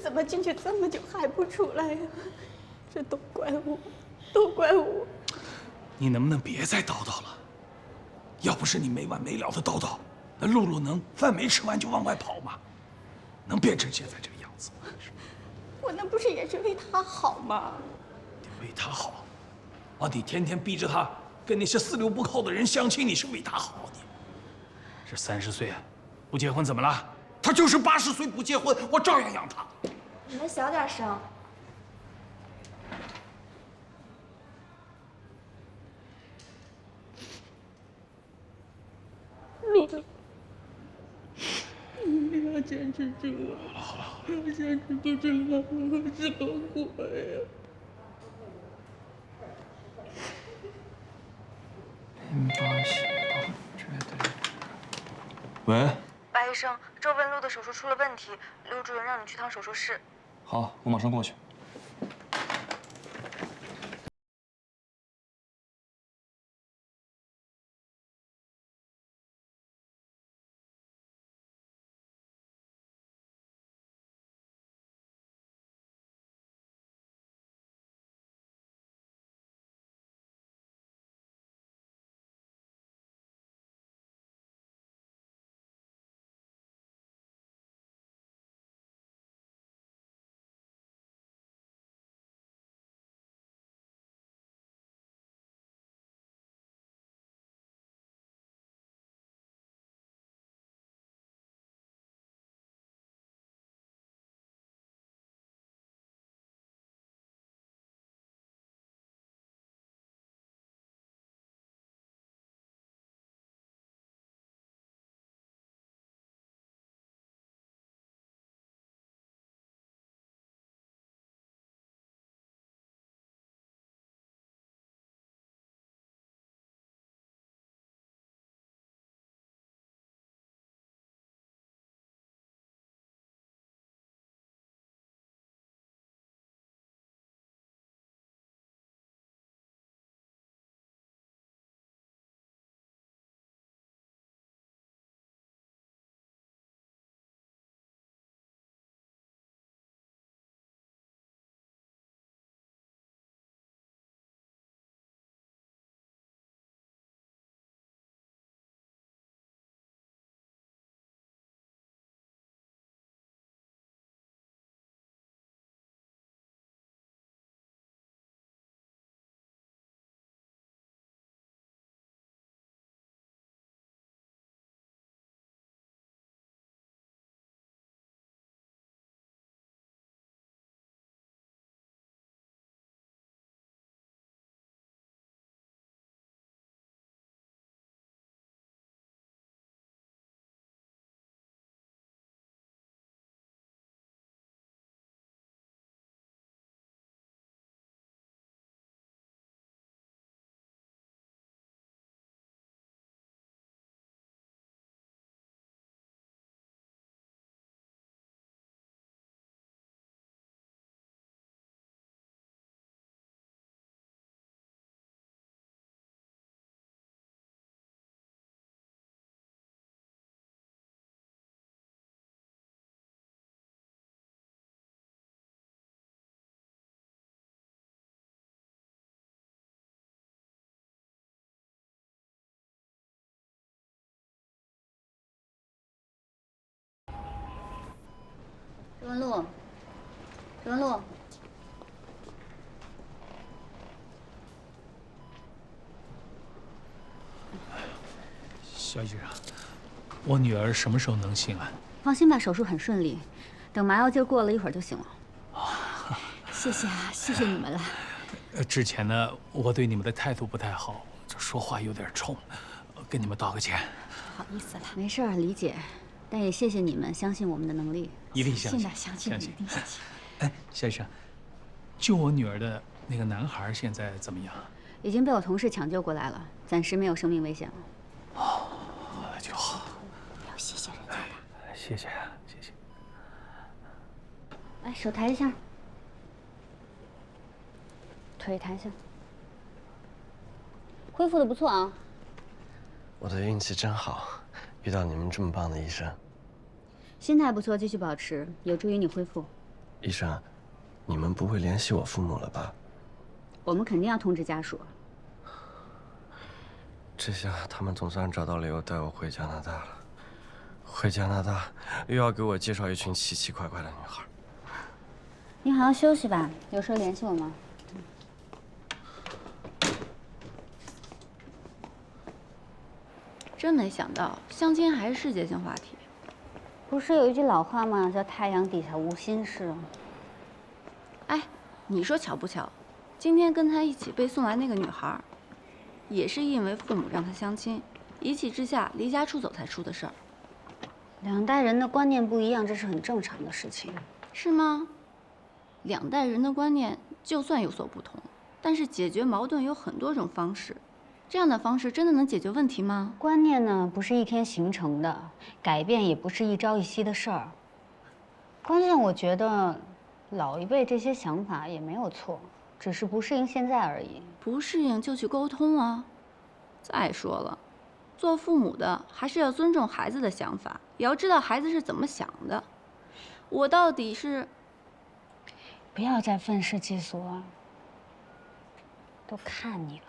怎么进去这么久还不出来呀？这都怪我，都怪我。你能不能别再叨叨了？要不是你没完没了的叨叨，那露露能饭没吃完就往外跑吗？能变成现在这个样子吗？我那不是也是为他好吗？为他好，啊！你天天逼着他跟那些四流不靠的人相亲，你是为他好。你这30岁不结婚怎么了？他就是80岁不结婚，我照样养他。你们小点声。露露，你要坚持住啊！好了好了，要坚持不住了，我怎么活呀？淋巴细胞绝对。喂，白医生，周文璐的手术出了问题，刘主任让你去趟手术室。好，我马上过去。周文璐，周文璐，肖医生，我女儿什么时候能醒啊？放心吧，手术很顺利，等麻药劲过了一会儿就醒了。谢谢啊，谢谢你们了。之前呢，我对你们的态度不太好，这说话有点冲，跟你们道个歉。不好意思了，没事儿，理解。但也谢谢你们相信我们的能力。一定相信，相信，一定相信。哎，肖医生，救我女儿的那个男孩现在怎么样？已经被我同事抢救过来了，暂时没有生命危险了。哦，那就好。要谢谢人家的。谢谢，谢谢。来，手抬一下，腿抬一下，恢复的不错啊。我的运气真好，遇到你们这么棒的医生。心态不错，继续保持，有助于你恢复。医生，你们不会联系我父母了吧？我们肯定要通知家属。这下他们总算找到理由带我回加拿大了。回加拿大又要给我介绍一群奇奇怪怪的女孩。你好好休息吧，有事联系我吗？真没想到，相亲还是世界性话题。不是有一句老话吗？叫“太阳底下无心事”。哎，你说巧不巧？今天跟他一起被送来那个女孩，也是因为父母让他相亲，一气之下离家出走才出的事儿。两代人的观念不一样，这是很正常的事情。是吗？两代人的观念就算有所不同，但是解决矛盾有很多种方式。这样的方式真的能解决问题吗？观念呢，不是一天形成的，改变也不是一朝一夕的事儿。关键我觉得，老一辈这些想法也没有错，只是不适应现在而已。不适应就去沟通啊。再说了，做父母的还是要尊重孩子的想法，也要知道孩子是怎么想的。我到底是……不要再愤世嫉俗了，都看你了。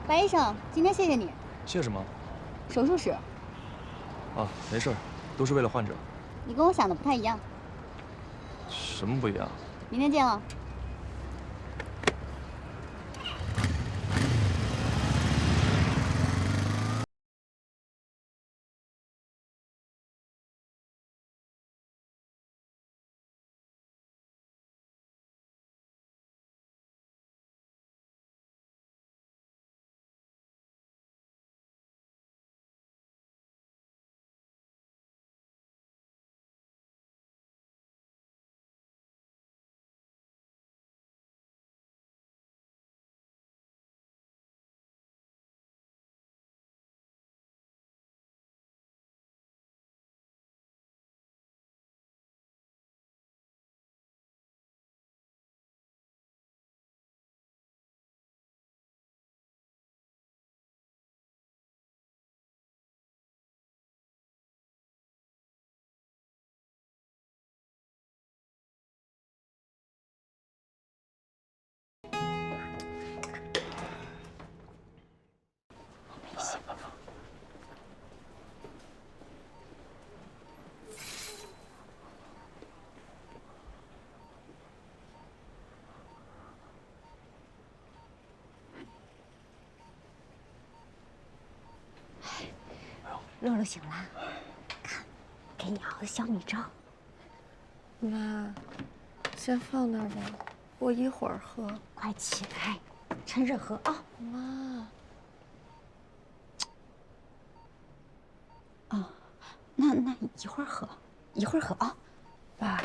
白医生，今天谢谢你。谢什么？手术室，啊，没事儿，都是为了患者。你跟我想的不太一样。什么不一样？明天见了。露露醒了，看，给你熬的小米粥。妈，先放那儿吧，我一会儿喝。快起来，趁热喝啊！妈，哦，那一会儿喝，一会儿喝啊。爸，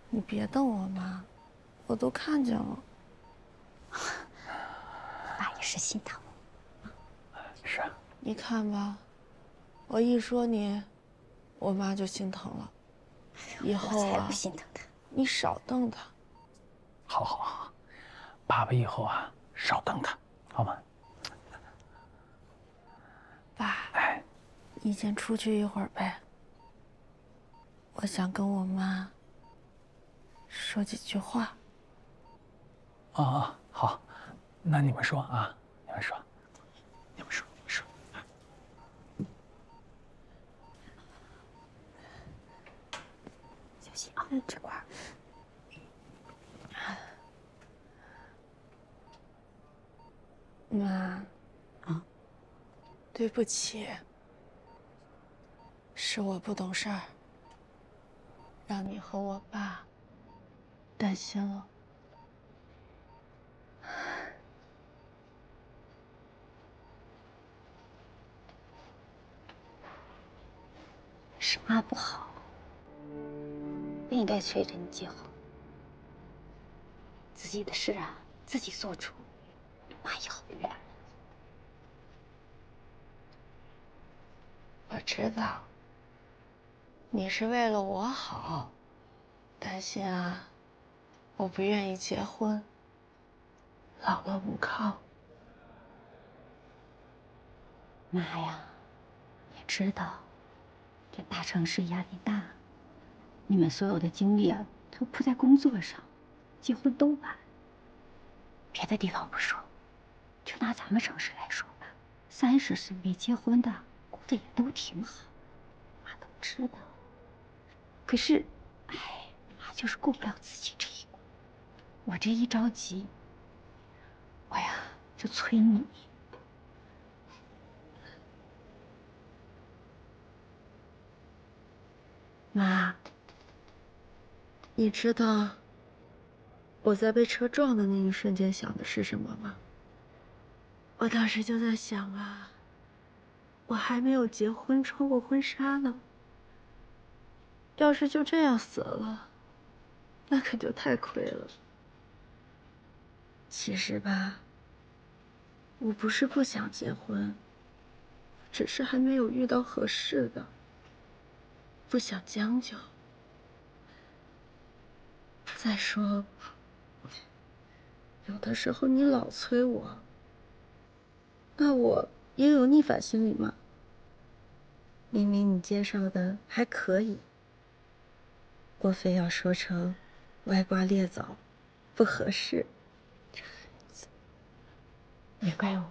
你别瞪我妈，我都看见了。爸也是心疼。是啊。你看吧。我一说你，我妈就心疼了。以后我才不心疼她。你少瞪她。好，爸爸以后啊少瞪她，好吗？爸，你先出去一会儿呗。我想跟我妈说几句话。啊，好，那你们说啊，你们说。这块儿，妈，对不起，是我不懂事儿，让你和我爸担心了。是妈不好。不应该催着你结婚，自己的事啊自己做主，妈以后不管。我知道，你是为了我好，担心啊，我不愿意结婚，老了无靠。妈呀，也知道，这大城市压力大，你们所有的精力啊都扑在工作上，结婚都晚。别的地方不说，就拿咱们城市来说吧，30岁没结婚的过得也都挺好，妈都知道。可是，哎，妈就是过不了自己这一关。我这一着急，我呀就催你。妈，你知道我在被车撞的那一瞬间想的是什么吗？我当时就在想啊，我还没有结婚穿过婚纱呢，要是就这样死了，那可就太亏了。其实吧，我不是不想结婚，只是还没有遇到合适的，不想将就。再说，有的时候你老催我，那我也有逆反心理嘛。明明你介绍的还可以，我非要说成歪瓜裂枣，不合适。别怪我，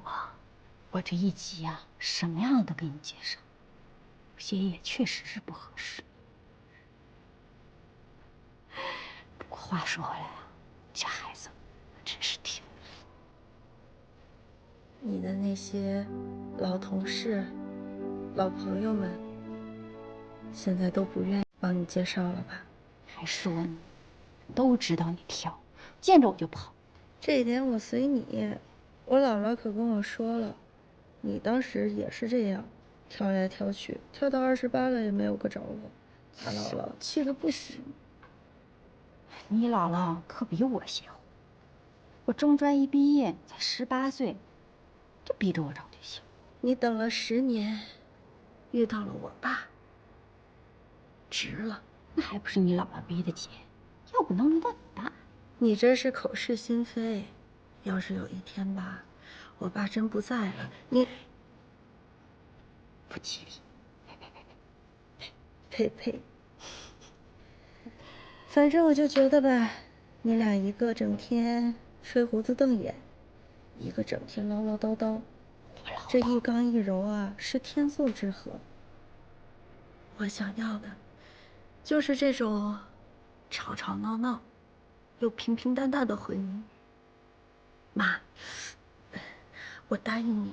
我这一急啊，什么样的都给你介绍，有些也确实是不合适。不过话说回来啊，这孩子真是挺……你的那些老同事、老朋友们，现在都不愿意帮你介绍了吧？还说呢，都知道你挑，见着我就跑。这一点我随你。我姥姥可跟我说了，你当时也是这样，挑来挑去，挑到28了也没有个着落，把姥姥气得不行。你姥姥可比我邪乎，我中专一毕业才18岁，就逼着我找对象。你等了10年，遇到了我爸，值了。那还不是你姥姥逼的姐，要不能轮到你爸。你这是口是心非。要是有一天吧，我爸真不在了，你不吉利。呸呸！反正我就觉得吧，你俩一个整天吹胡子瞪眼，一个整天唠唠叨叨，这一刚一柔啊，是天作之合。我想要的，就是这种吵吵闹闹又平平淡淡的婚姻。妈，我答应你，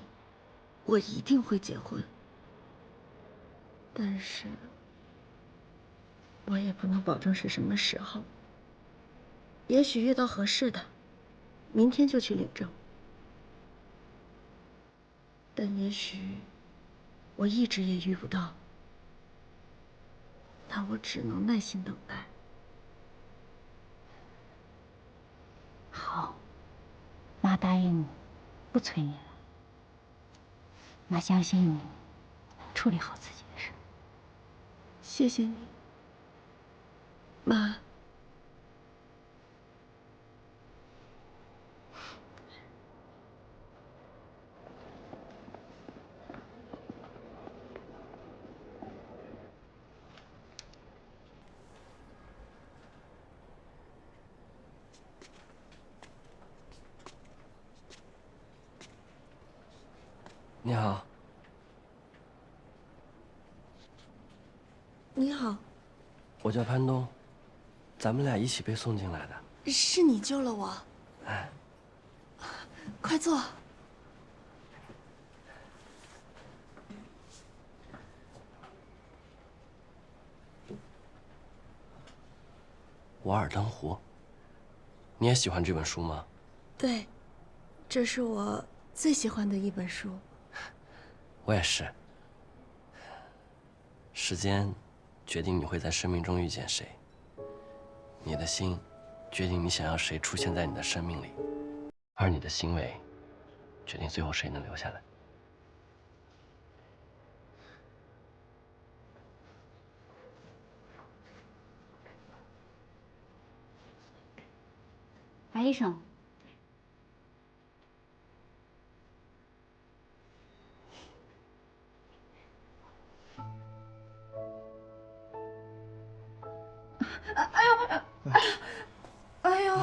我一定会结婚。但是，我也不能保证是什么时候。也许遇到合适的，明天就去领证。但也许我一直也遇不到，那我只能耐心等待。好，妈答应你，不催你了。妈相信你，处理好自己的事。谢谢你，妈。你好。你好。我叫潘东，咱们俩一起被送进来的。是你救了我。哎，快坐。《瓦尔登湖》，你也喜欢这本书吗？对，这是我最喜欢的一本书。我也是。时间决定你会在生命中遇见谁，你的心决定你想要谁出现在你的生命里，而你的行为决定最后谁能留下来。白医生，哎呦，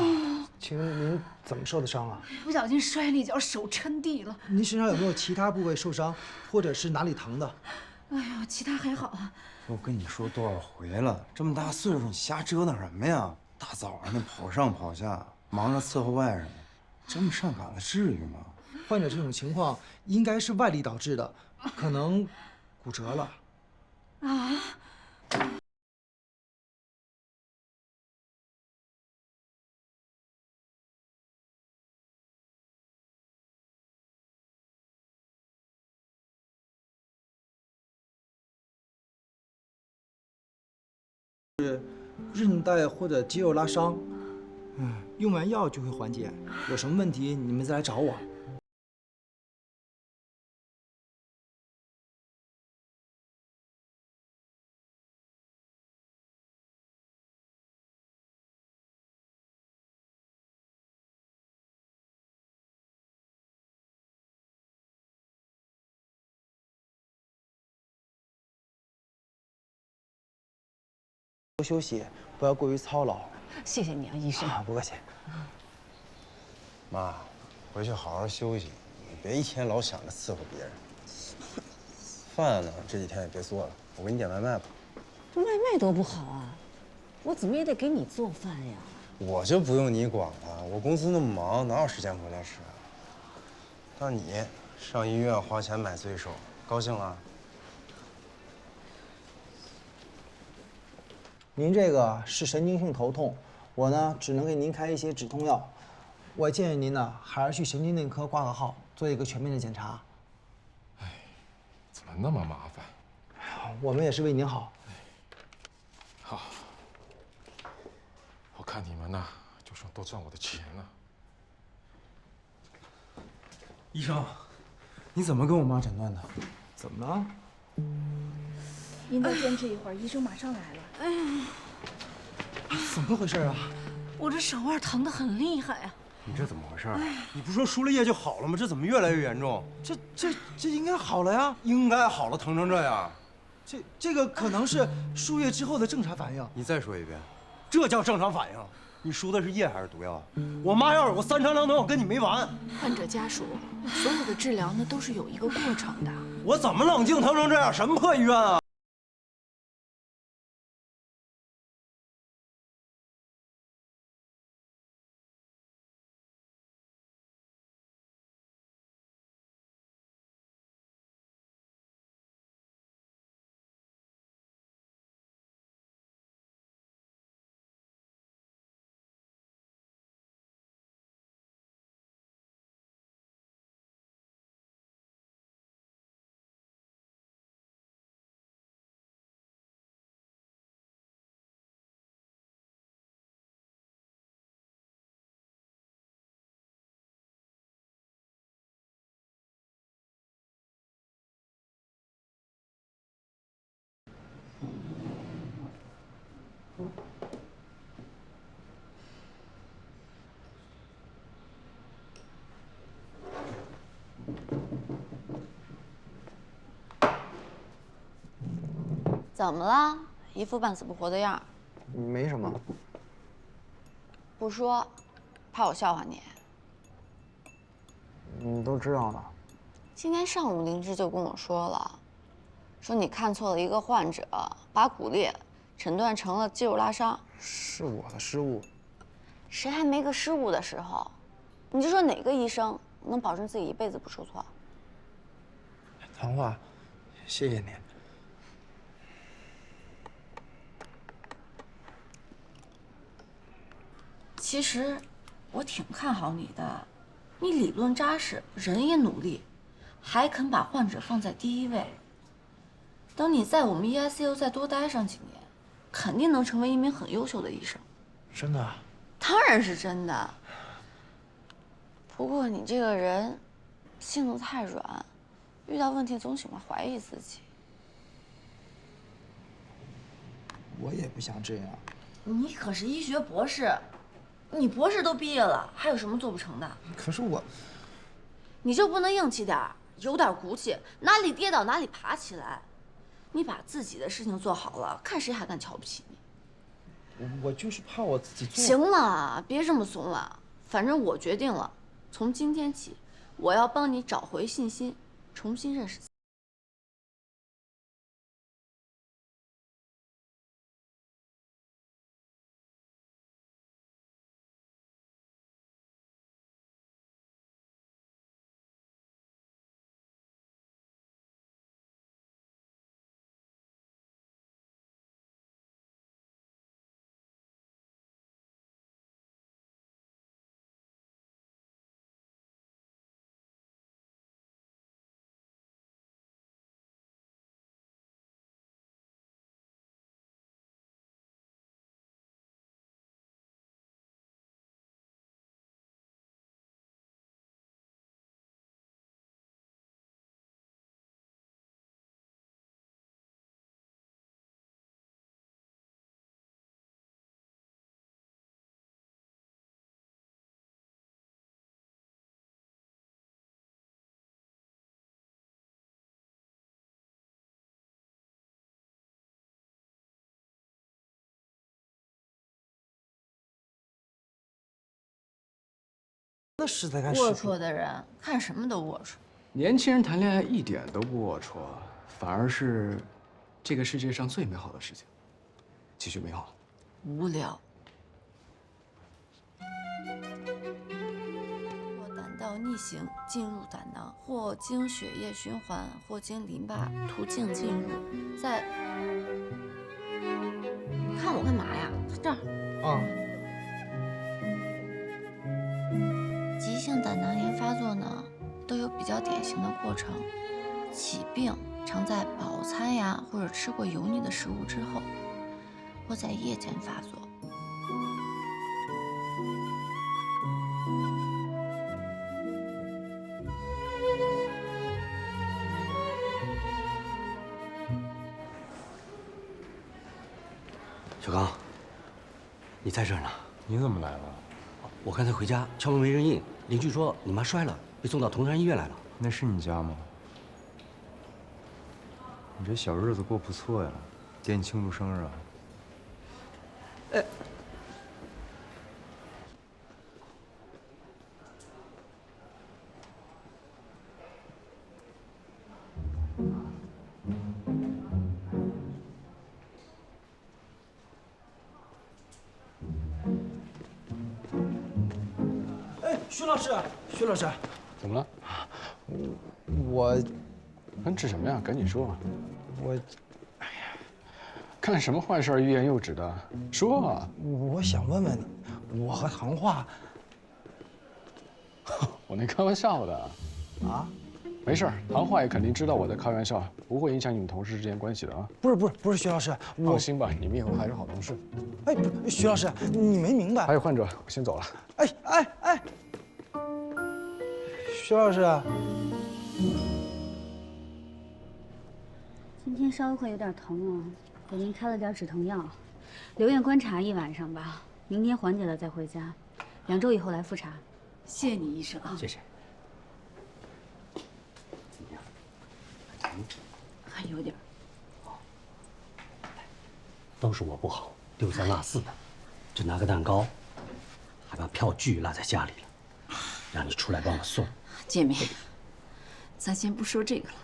请问您怎么受的伤啊？不小心摔了一跤，手撑地了。您身上有没有其他部位受伤，或者是哪里疼的？哎呦，其他还好啊。我跟你说多少回了，这么大岁数你瞎折腾什么呀？大早上的跑上跑下，忙着伺候外人，这么上赶了至于吗？患者这种情况应该是外力导致的，可能骨折了。啊？是韧带或者肌肉拉伤，用完药就会缓解。有什么问题你们再来找我。多休息，不要过于操劳。谢谢你啊，医生。不客气。妈，回去好好休息，你别一天老想着伺候别人。饭呢，这几天也别做了，我给你点外卖吧。这外卖多不好啊，我怎么也得给你做饭呀。我就不用你管了，我公司那么忙，哪有时间回来吃啊？那你上医院花钱买罪受，高兴了？您这个是神经性头痛，我呢只能给您开一些止痛药。我建议您呢还是去神经内科挂个号，做一个全面的检查。怎么那么麻烦？我们也是为您好。好，我看你们呐，就想多赚我的钱了。医生，你怎么跟我妈诊断的？怎么了？您再坚持一会儿，医生马上来了。哎呀，怎么回事啊？我这手腕疼得很厉害啊！你这怎么回事？你不说输了液就好了吗？这怎么越来越严重？这应该好了呀。应该好了，疼成这样。这个可能是输液之后的正常反应。你再说一遍，这叫正常反应？你输的是液还是毒药？我妈要是我3长两短，我跟你没完。患者家属，所有的治疗呢都是有一个过程的。我怎么冷静疼成这样？什么破医院啊！怎么了？一副半死不活的样儿。没什么。不说，怕我笑话你。你都知道了。今天上午灵芝就跟我说了，说你看错了一个患者，把骨裂诊断成了肌肉拉伤。是我的失误。谁还没个失误的时候？你就说哪个医生能保证自己一辈子不出错？唐画，谢谢你。其实我挺看好你的，你理论扎实，人也努力，还肯把患者放在第一位。等你在我们 EICU 再多待上几年，肯定能成为一名很优秀的医生。真的？当然是真的。不过你这个人性子太软，遇到问题总喜欢怀疑自己。我也不想这样。你可是医学博士，你博士都毕业了，还有什么做不成的？可是我，你就不能硬气点儿，有点骨气，哪里跌倒哪里爬起来。你把自己的事情做好了，看谁还敢瞧不起你？我就是怕我自己做。行了，别这么怂了。反正我决定了，从今天起，我要帮你找回信心，重新认识自己。那是在干龌龊的人看什么都龌龊。年轻人谈恋爱一点都不龌龊，反而是这个世界上最美好的事情。继续美好。无聊。或胆道逆行进入胆囊，或经血液循环，或经淋巴途径进入。在，你看我干嘛呀？这儿。啊。急性胆囊炎发作呢，都有比较典型的过程。起病常在饱餐呀，或者吃过油腻的食物之后，或在夜间发作。小刚，你在这儿呢？你怎么来了？我刚才回家敲门没人应，邻居说你妈摔了，被送到同山医院来了。那是你家吗？你这小日子过不错呀，给你庆祝生日啊！哎，徐老师，徐老师，怎么了？我，能指什么呀？赶紧说。我，干什么坏事欲言又止的？说啊！我想问问你，我和唐画，我那开玩笑的。啊？没事儿，唐画也肯定知道我在开玩笑，不会影响你们同事之间关系的啊。不是，徐老师，放心吧，你们以后还是好同事。哎，徐老师，你没明白。还有患者，我先走了。哎，徐老师。今天稍微会有点疼啊，给您开了点止疼药，留院观察1晚上吧。明天缓解了再回家，2周以后来复查。谢谢你，医生啊。谢谢。还有点。都是我不好，丢三落四的，就拿个蛋糕，还把票据落在家里了，让你出来帮我送。姐妹，咱先不说这个了，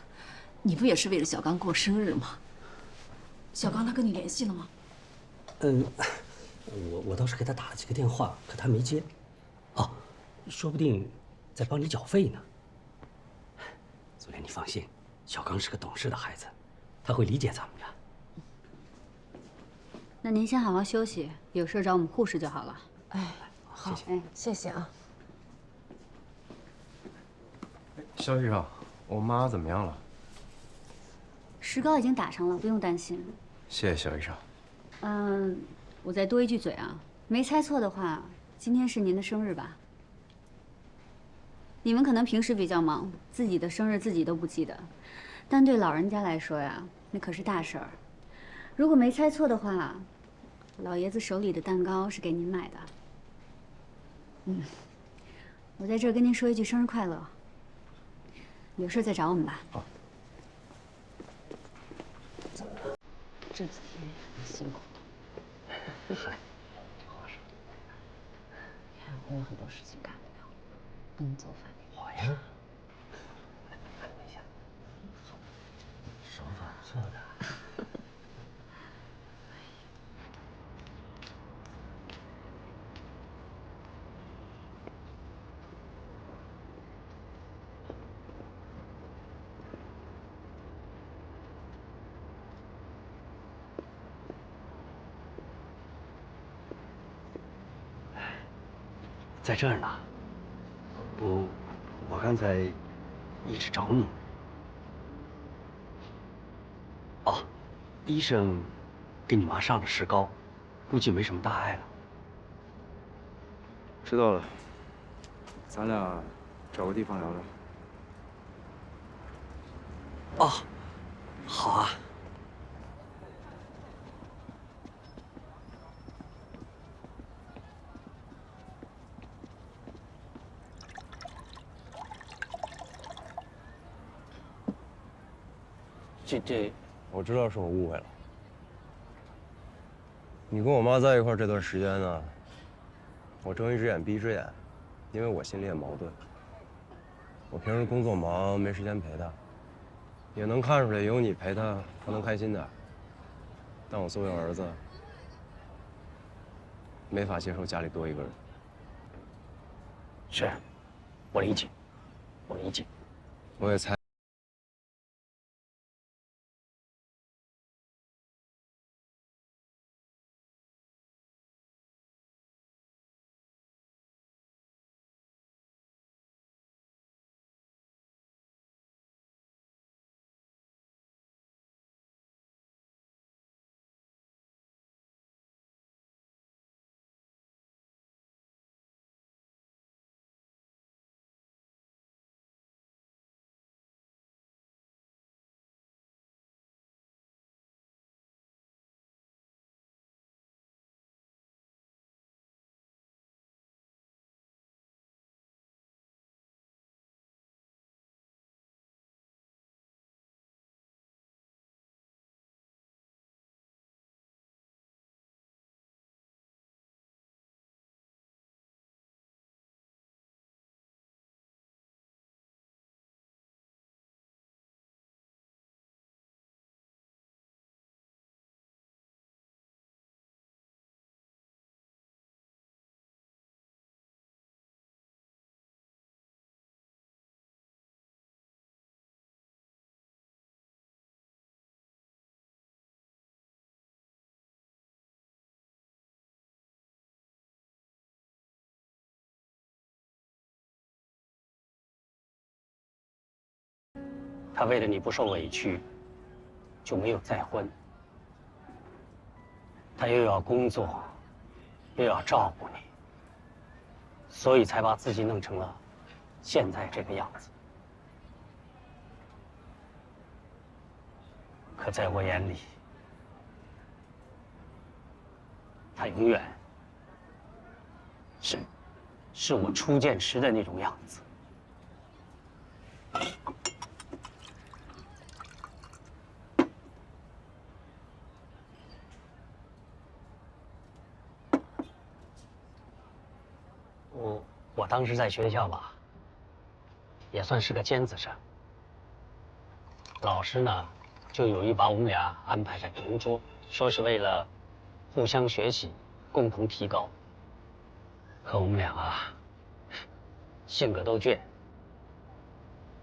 你不也是为了小刚过生日吗？小刚他跟你联系了吗？我倒是给他打了几个电话，可他没接。哦，说不定在帮你缴费呢。苏莲，你放心，小刚是个懂事的孩子，他会理解咱们的。那您先好好休息，有事找我们护士就好了。哎，好，哎，谢谢啊。肖医生，我妈怎么样了？石膏已经打上了，不用担心。谢谢肖医生。我再多一句嘴啊，没猜错的话，今天是您的生日吧？你们可能平时比较忙，自己的生日自己都不记得，但对老人家来说呀，那可是大事儿。如果没猜错的话，老爷子手里的蛋糕是给您买的。我在这儿跟您说一句生日快乐。有事再找我们吧。好。怎么了？这几天辛苦了。嗨，你看我有很多事情干不了，不能做饭。我呀，等一下，手法不错的。在这儿呢。我刚才一直找你。哦，医生给你妈上了石膏，估计没什么大碍了。知道了，咱俩找个地方聊聊。哦，好啊。这，我知道是我误会了。你跟我妈在一块这段时间呢，我睁一只眼闭一只眼，因为我心里也矛盾。我平时工作忙，没时间陪她，也能看出来有你陪她，她能开心点。但我作为儿子，没法接受家里多一个人。是，我理解，我理解。我也猜。他为了你不受委屈，就没有再婚。他又要工作，又要照顾你，所以才把自己弄成了现在这个样子。可在我眼里，他永远是我初见时的那种样子。我当时在学校吧，也算是个尖子生。老师呢，就有意把我们俩安排在同桌，说是为了互相学习，共同提高。可我们俩啊，性格都倔，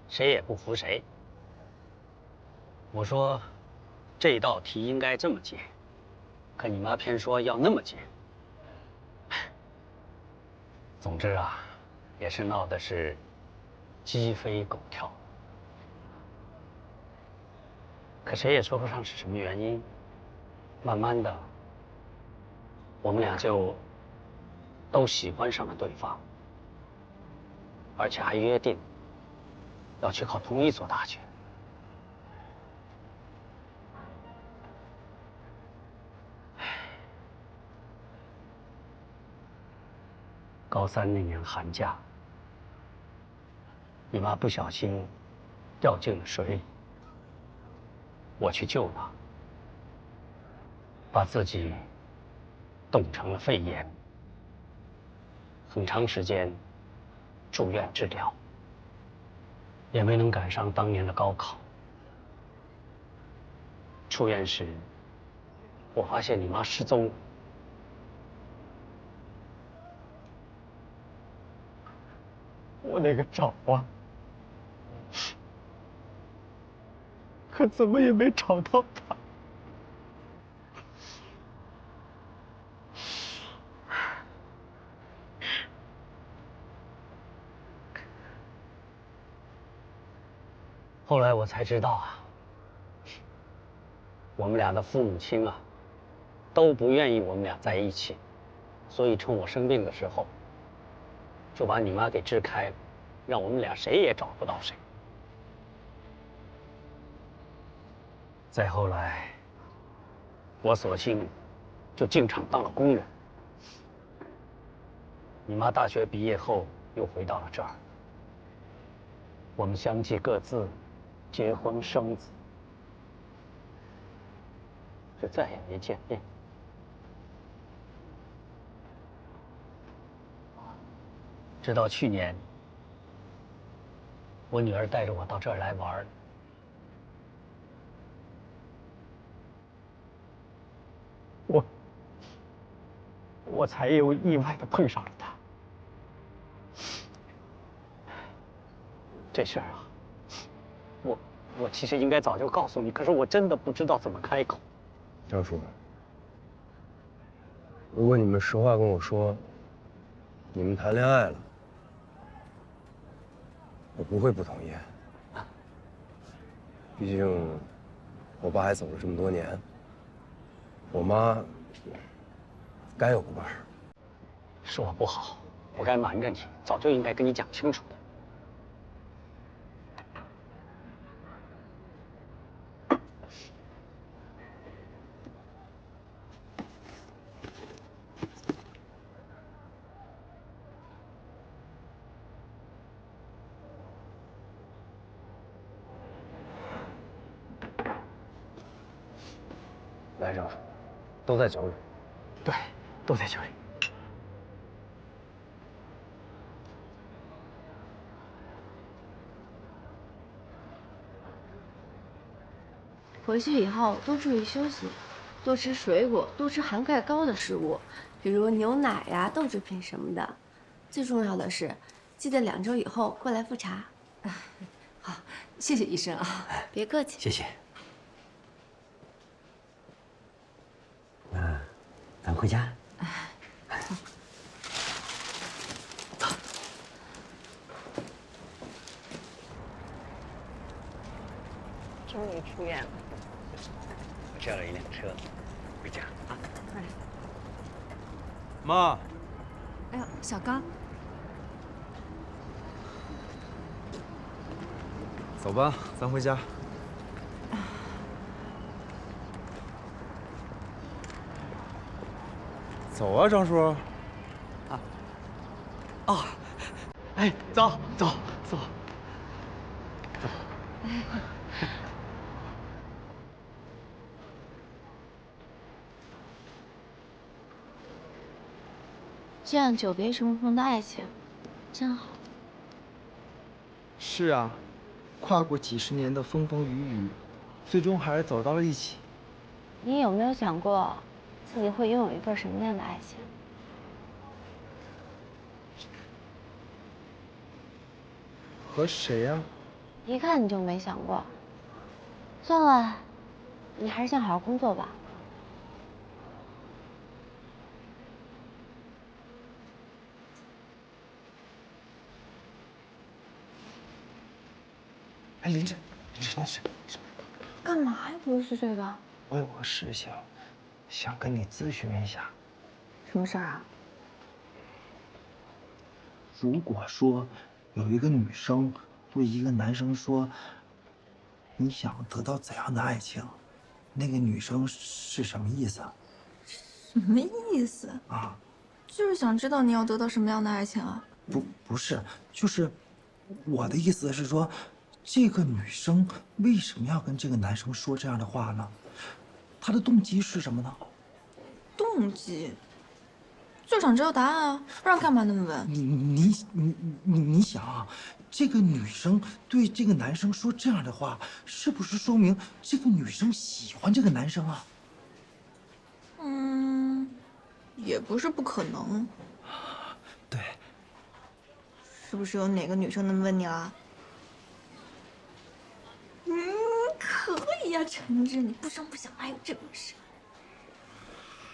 谁也不服谁。我说，这道题应该这么解，可你妈偏说要那么解。总之啊，也是闹的是鸡飞狗跳。可谁也说不上是什么原因，慢慢的，我们俩就都喜欢上了对方，而且还约定要去考同一所大学。高三那年寒假，你妈不小心掉进了水里，我去救她，把自己冻成了肺炎，很长时间住院治疗，也没能赶上当年的高考。出院时，我发现你妈失踪了。我那个找啊，可怎么也没找到她。后来我才知道啊，我们俩的父母亲啊，都不愿意我们俩在一起，所以趁我生病的时候，就把你妈给支开了，让我们俩谁也找不到谁。再后来，我索性就进厂当了工人。你妈大学毕业后又回到了这儿，我们相继各自结婚生子，就再也没见面。直到去年，我女儿带着我到这儿来玩，我才又意外的碰上了她。这事儿啊，我其实应该早就告诉你，可是我真的不知道怎么开口。张叔，如果你们实话跟我说，你们谈恋爱了，我不会不同意。毕竟，我爸还走了这么多年，我妈该有个伴儿。是我不好，我该瞒着你，早就应该跟你讲清楚的。来，张叔，都在酒里。对，都在酒里。回去以后多注意休息，多吃水果，多吃含钙高的食物，比如牛奶呀、豆制品什么的。最重要的是，记得2周以后过来复查。好，谢谢医生啊。别客气。谢谢。那咱回家。终于出院了。我叫了一辆车，回家啊。妈。哎呦，小刚，走吧，咱回家。走啊，张叔。啊。哦。哎，走走走。走。这样久别重逢的爱情，真好。是啊，跨过几十年的风风雨雨，最终还是走到了一起。你有没有想过，自己会拥有一份什么样的爱情？和谁呀？一看你就没想过。算了，你还是先好好工作吧。哎，林晨，干嘛呀？不是这个。我有个事情，想跟你咨询一下。什么事儿啊？如果说有一个女生对一个男生说，你想得到怎样的爱情，那个女生是什么意思？什么意思？啊，就是想知道你要得到什么样的爱情啊？不是，就是我的意思是说，这个女生为什么要跟这个男生说这样的话呢？她的动机是什么呢？动机？就想知道答案啊，不然干嘛那么问？你想啊，这个女生对这个男生说这样的话，是不是说明这个女生喜欢这个男生啊？嗯，也不是不可能。对。是不是有哪个女生那么问你了？可以呀，橙汁，你不声不响，哪有这种事？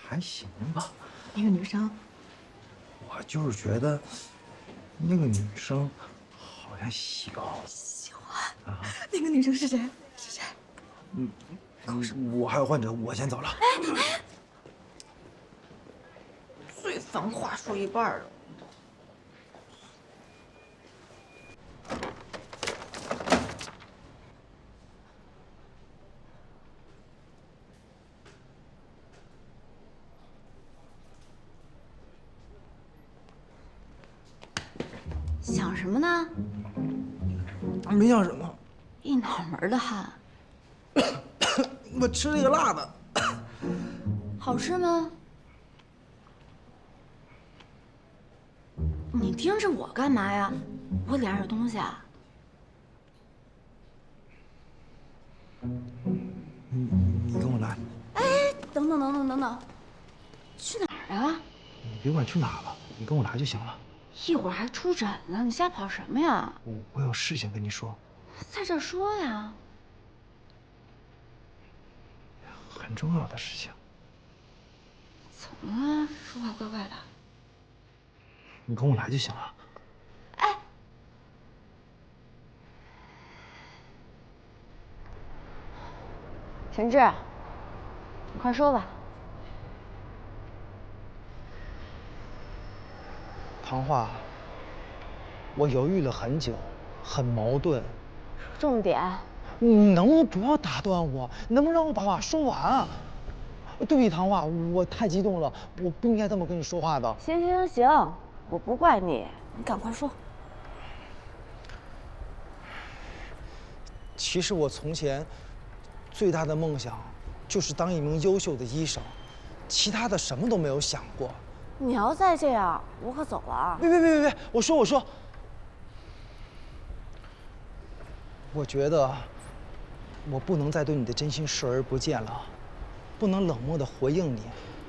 还行吧。那个女生，我就是觉得那个女生好像喜欢啊。那个女生是谁？是谁？我还有患者，我先走了。哎，最烦话说一半了。想什么呢？没想什么，一脑门的汗。我吃了一个辣的。好吃吗？你盯着我干嘛呀？我脸上有东西啊？你跟我来。哎，等等，去哪儿啊？你别管去哪了，你跟我来就行了。一会儿还出诊呢，你瞎跑什么呀？我有事情跟你说。在这儿说呀。很重要的事情。怎么了？说话怪怪的。你跟我来就行了。哎，陈志，你快说吧。唐画，我犹豫了很久，很矛盾。重点。你能不能不要打断我？能不能让我把话说完啊？对不起，唐画，我太激动了，我不应该这么跟你说话的。行，我不怪你，你赶快说。其实我从前最大的梦想就是当一名优秀的医生，其他的什么都没有想过。你要再这样，我可走了啊！别！我说，我觉得我不能再对你的真心视而不见了，不能冷漠地回应你，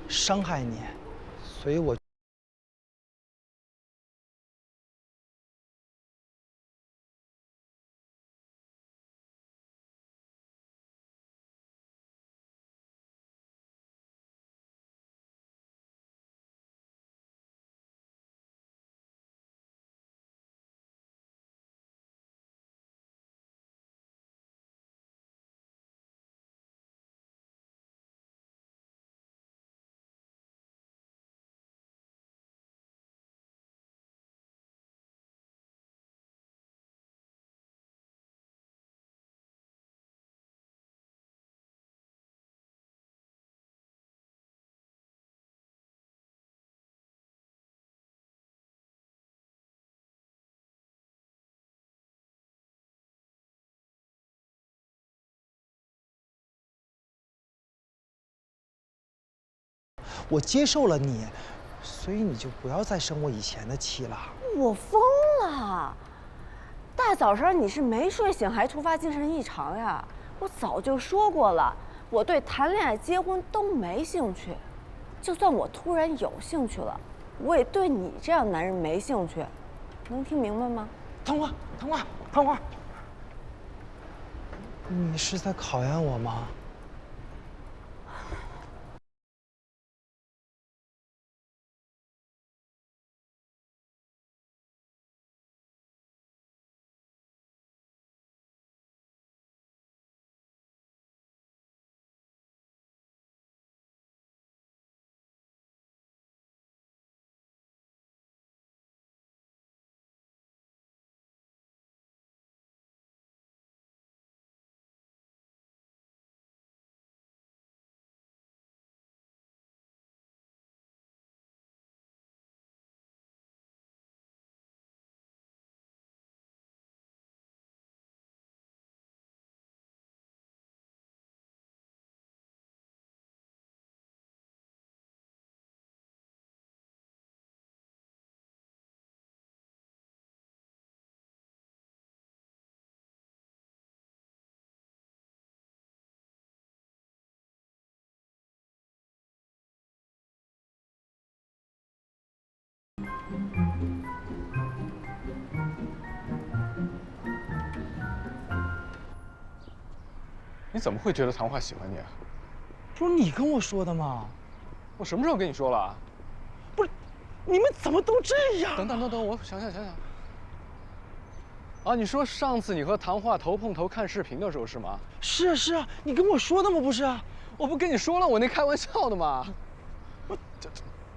伤害你，所以我。我接受了你，所以你就不要再生我以前的气了。我疯了！大早上你是没睡醒还突发精神异常呀？我早就说过了，我对谈恋爱、结婚都没兴趣。就算我突然有兴趣了，我也对你这样男人没兴趣。能听明白吗？唐花，你是在考验我吗？你怎么会觉得唐画喜欢你啊？不是你跟我说的吗？我什么时候跟你说了？不是，你们怎么都这样？等，我想想。啊，你说上次你和唐画头碰头看视频的时候是吗？是啊，你跟我说的吗？不是啊，我不跟你说了，我那开玩笑的吗？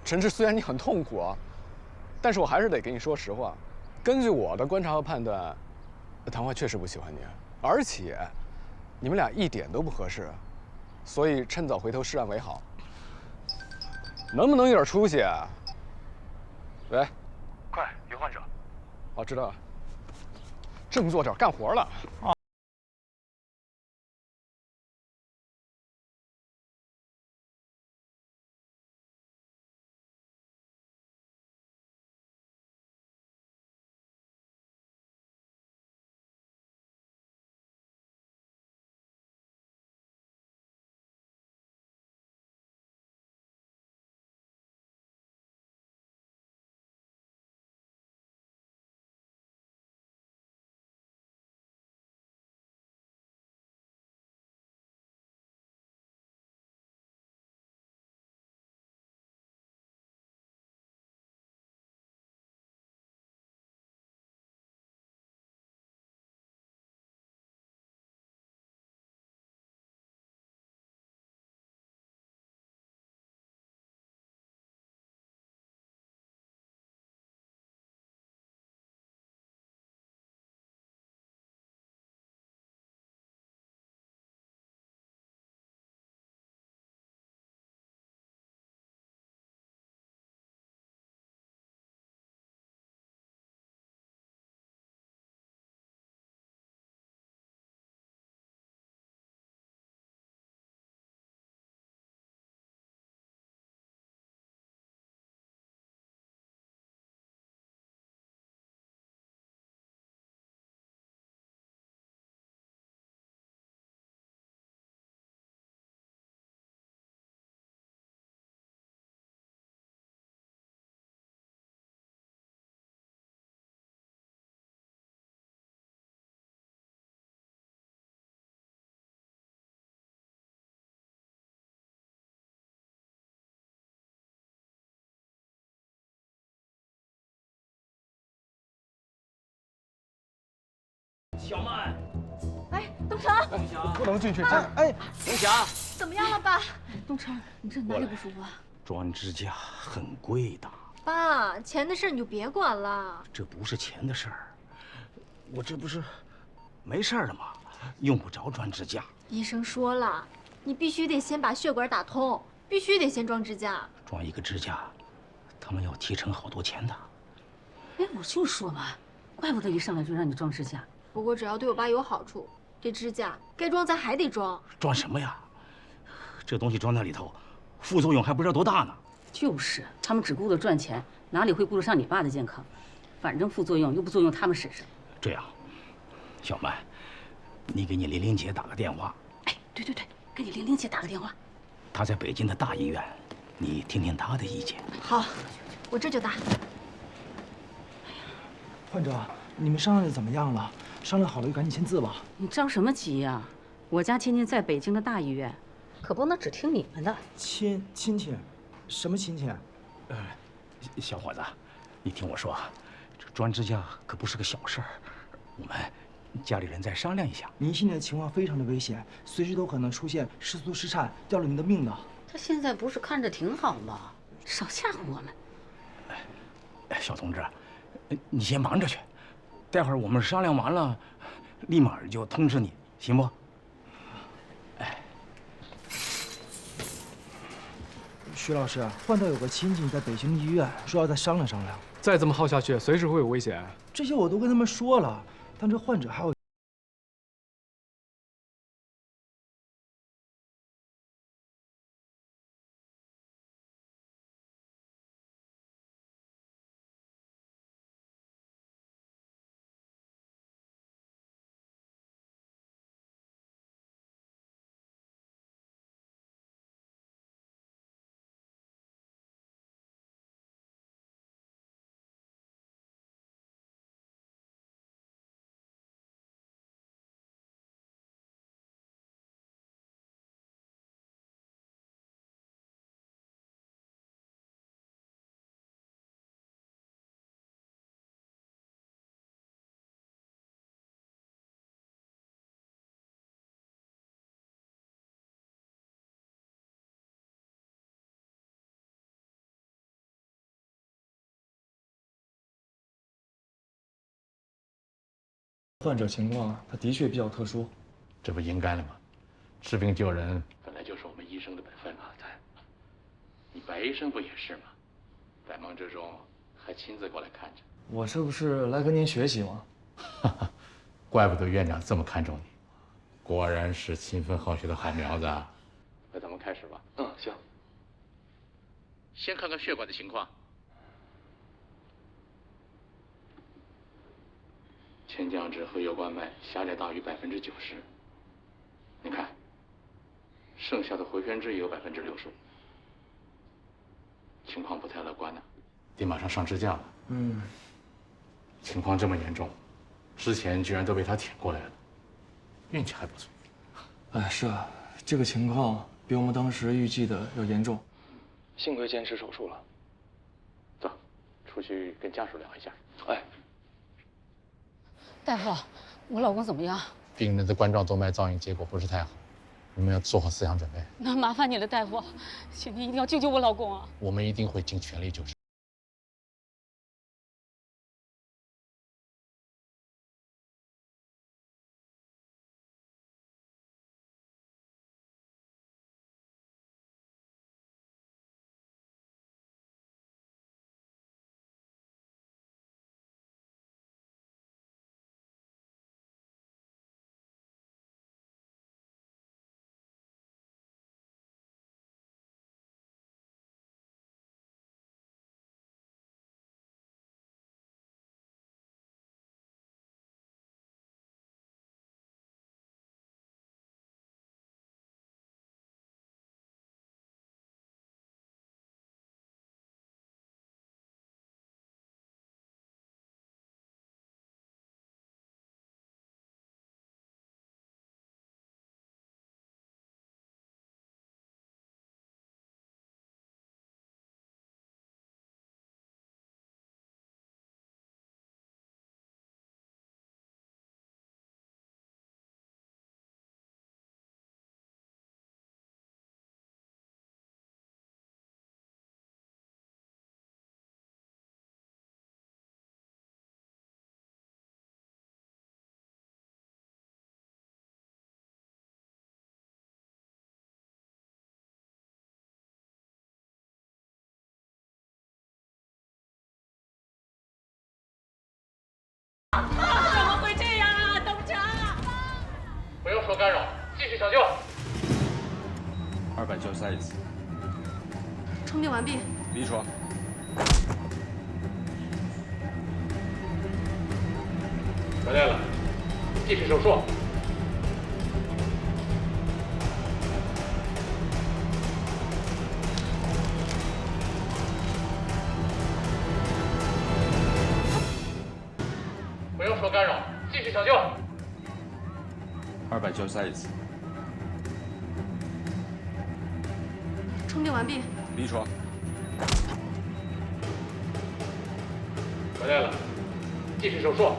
陈志，虽然你很痛苦啊，但是我还是得跟你说实话。根据我的观察和判断，唐画确实不喜欢你，而且你们俩一点都不合适，所以趁早回头是岸为好。能不能有点出息啊？喂，快，有患者。哦，知道了。正坐这儿干活了。啊。小曼，哎，东城，不能进去。哎，红霞，怎么样了，爸？东城，你这哪里不舒服啊？装支架很贵的。爸，钱的事你就别管了。这不是钱的事儿，我这不是没事了吗？用不着装支架。医生说了，你必须得先把血管打通，必须得先装支架。装一个支架，他们要提成好多钱的。哎，我就说嘛，怪不得一上来就让你装支架。不过只要对我爸有好处，这支架该装咱还得装。装什么呀？这东西装那里头，副作用还不知道多大呢。就是，他们只顾着赚钱，哪里会顾得上你爸的健康？反正副作用又不作用他们身上。这样，小曼，你给你玲玲姐打个电话。哎，对，给你玲玲姐打个电话。她在北京的大医院，你听听她的意见。好，我这就打。患者，你们商量的怎么样了？商量好了就赶紧签字吧。你着什么急呀？我家亲戚在北京的大医院，可不能只听你们的。亲戚，什么亲戚？小伙子，你听我说，这装支架可不是个小事儿，我们家里人再商量一下。您现在的情况非常的危险，随时都可能出现失足失颤，要了您的命的。他现在不是看着挺好吗？少吓唬我们。小同志，你先忙着去，待会儿我们商量完了，立马就通知你，行不？徐老师，患者有个亲戚在北京医院，说要再商量商量。再这么耗下去，随时会有危险。这些我都跟他们说了，但这患者还有。患者情况他的确比较特殊，这不应该了吗？治病救人本来就是我们医生的本分啊！你白医生不也是吗？在忙之中还亲自过来看着。我这不是来跟您学习吗？怪不得院长这么看重你，果然是勤奋好学的好苗子啊！那咱们开始吧。行。先看看血管的情况。前降质和右冠脉狭窄大于90%，你看，剩下的回旋质也有60%，情况不太乐观呢。得马上上支架了。情况这么严重，之前居然都被他挺过来了，运气还不错。哎，是啊，这个情况比我们当时预计的要严重，幸亏坚持手术了。走，出去跟家属聊一下。哎，大夫，我老公怎么样？病人的冠状动脉造影结果不是太好，你们要做好思想准备。那麻烦你了，大夫，请您一定要救救我老公啊！我们一定会尽全力救治。怎么会这样啊，董事长！不要受干扰，继续抢救。291次。充电完毕。离床。回来了，继续手术。不要受干扰，继续抢救。291次。充电完毕。离床。回来了，继续手术。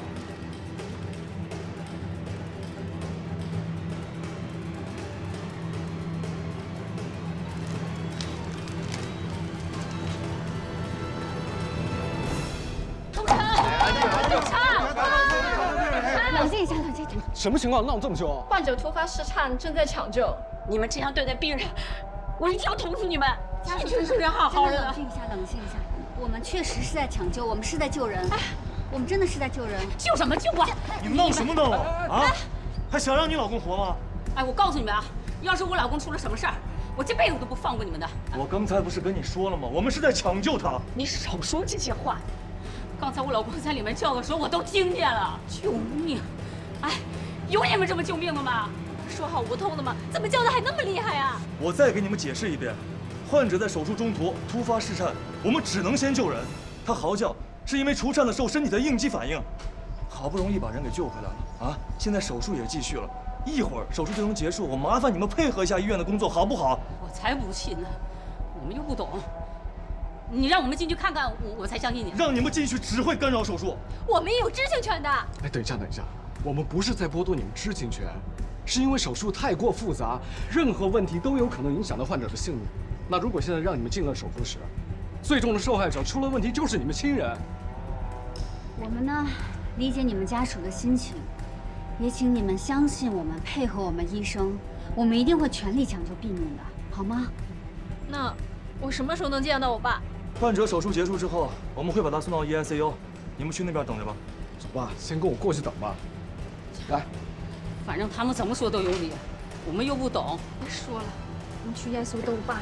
冷静一下，冷静一下。什么情况？闹这么凶？患者突发失颤，正在抢救。你们这样对待病人，我一定要捅死你们！一群人好好的。冷静一下，冷静一下。我们确实是在抢救，我们是在救人，我们真的是在救人。救什么救啊？你们闹什么闹啊？还想让你老公活吗？哎，我告诉你们啊，要是我老公出了什么事儿，我这辈子都不放过你们的。我刚才不是跟你说了吗？我们是在抢救他。你少说这些话。刚才我老公在里面叫的时候，我都听见了。救命！哎，有你们这么救命的吗？说好无痛的吗？怎么叫的还那么厉害啊？我再给你们解释一遍，患者在手术中途突发失颤，我们只能先救人。他嚎叫是因为除颤的时候身体的应激反应。好不容易把人给救回来了啊！现在手术也继续了，一会儿手术就能结束。我麻烦你们配合一下医院的工作，好不好？我才不信呢，我们又不懂。你让我们进去看看，我才相信你。让你们进去只会干扰手术。我们也有知情权的。哎，等一下，等一下，我们不是在剥夺你们知情权，是因为手术太过复杂，任何问题都有可能影响到患者的性命。那如果现在让你们进了手术室，最终的受害者出了问题就是你们亲人。我们呢，理解你们家属的心情，也请你们相信我们，配合我们医生，我们一定会全力抢救病人的，好吗？那我什么时候能见到我爸？患者手术结束之后，我们会把他送到 EICU， 你们去那边等着吧。走吧，先跟我过去等吧。来，反正他们怎么说都有理，我们又不懂。别说了，我们去EICU等我爸。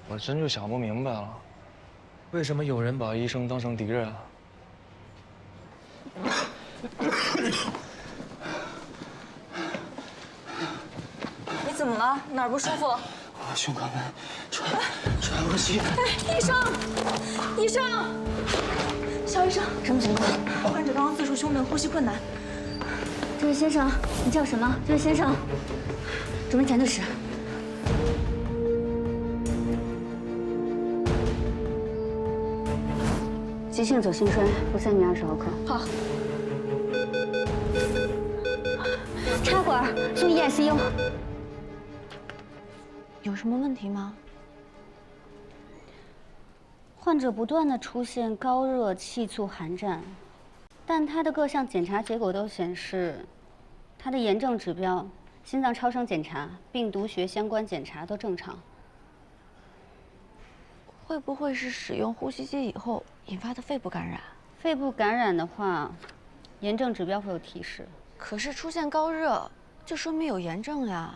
我真就想不明白了，为什么有人把医生当成敌人啊？你怎么了？哪儿不舒服？我胸口闷，喘不过气。哎，医生，医生，小医生，什么情况？患者刚刚自述胸闷，呼吸困难。这位先生，你叫什么？这位先生，准备前队室。急性左心衰，补塞米20毫克。好。插管送 EICU。有什么问题吗？患者不断的出现高热、气促、寒战，但他的各项检查结果都显示，他的炎症指标、心脏超声检查、病毒学相关检查都正常。会不会是使用呼吸机以后引发的肺部感染？肺部感染的话，炎症指标会有提示。可是出现高热，就说明有炎症呀。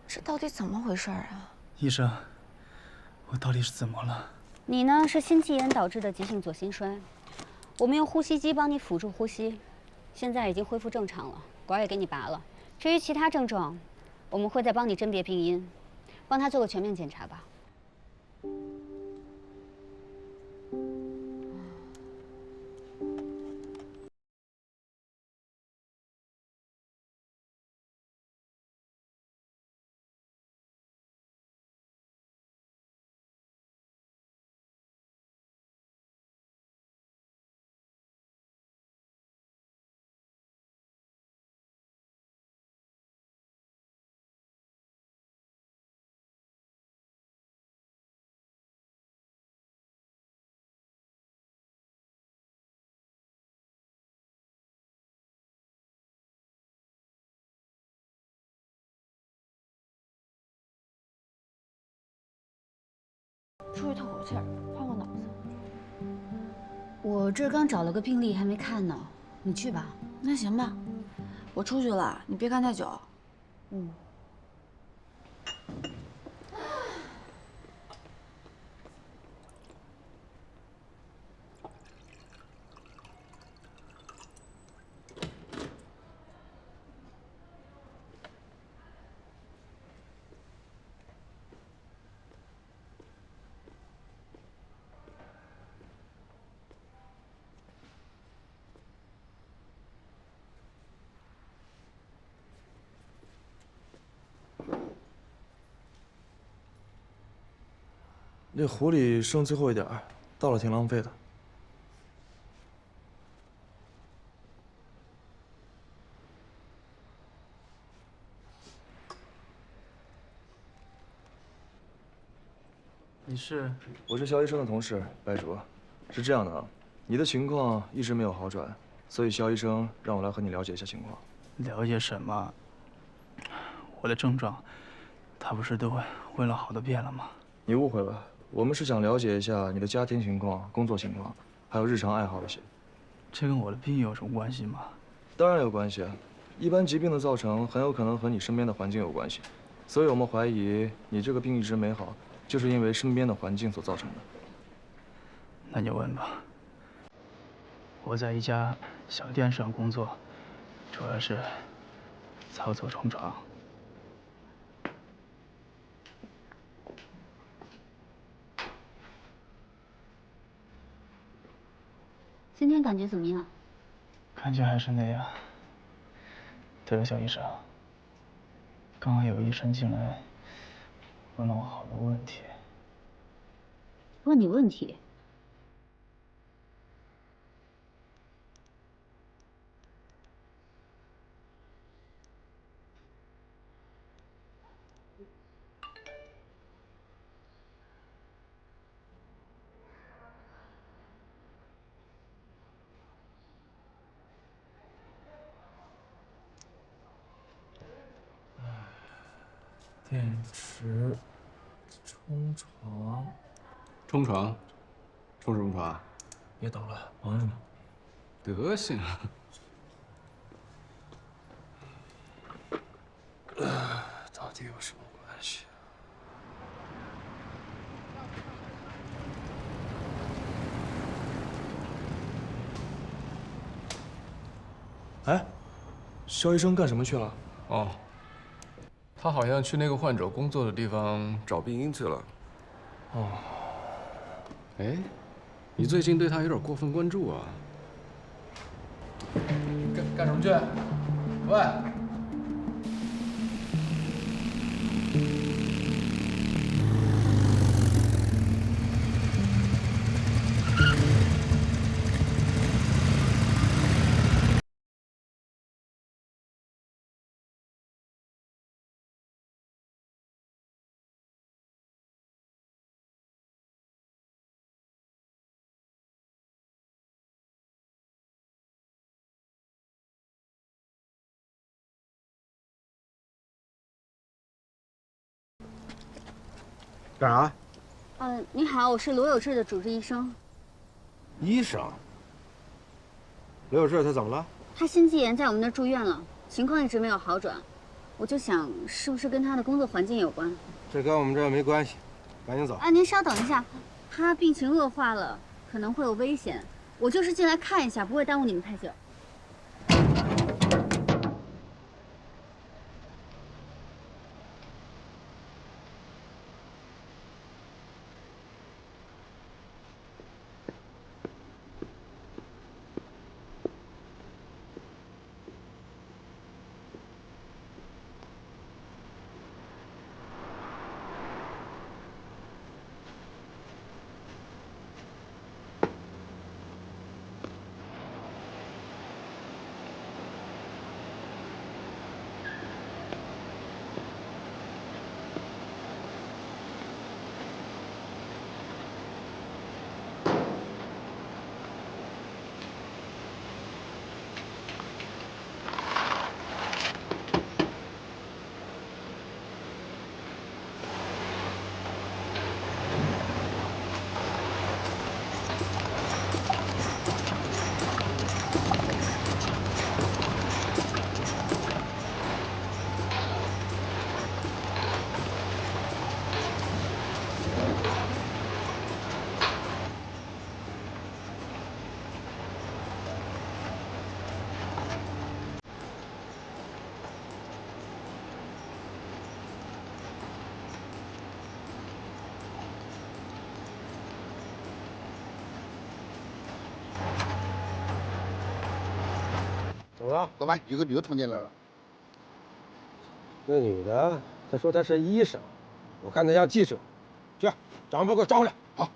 这到底怎么回事啊？医生，我到底是怎么了？你呢是心肌炎导致的急性左心衰，我们用呼吸机帮你辅助呼吸，现在已经恢复正常了，管也给你拔了。至于其他症状，我们会再帮你甄别病因，帮他做个全面检查吧。出去透口气儿，换换脑子。我这儿刚找了个病例，还没看呢，你去吧。那行吧，我出去了，你别看太久。嗯。那壶里剩最后一点儿，倒了挺浪费的。你是？我是肖医生的同事，白卓。是这样的啊，你的情况一直没有好转，所以肖医生让我来和你了解一下情况。了解什么？我的症状，他不是都问了好多遍了吗？你误会了，我们是想了解一下你的家庭情况、工作情况，还有日常爱好这些。这跟我的病有什么关系吗？当然有关系啊。一般疾病的造成很有可能和你身边的环境有关系，所以我们怀疑你这个病一直没好，就是因为身边的环境所造成的。那就问吧。我在一家小店上工作，主要是操作冲床。今天感觉怎么样？感觉还是那样。对了，肖医生，刚刚有医生进来，问了我好多问题。问你问题？电池，冲床，冲床，冲什么床？别捣了，忙着呢。德行。到底有什么关系？哎，肖医生干什么去了？哦，他好像去那个患者工作的地方找病因去了。哦，哎，你最近对他有点过分关注啊。干什么去？喂！干啥？你好，我是罗有志的主治医生。医生。刘有志他怎么了？他心肌炎在我们那儿住院了，情况一直没有好转。我就想，是不是跟他的工作环境有关？这跟我们这儿没关系，赶紧走。哎，您稍等一下，他病情恶化了，可能会有危险。我就是进来看一下，不会耽误你们太久。怎么了？老板，有个女的闯进来了。那女的，她说她是医生，我看她像记者。去，找人把给我抓回来。好。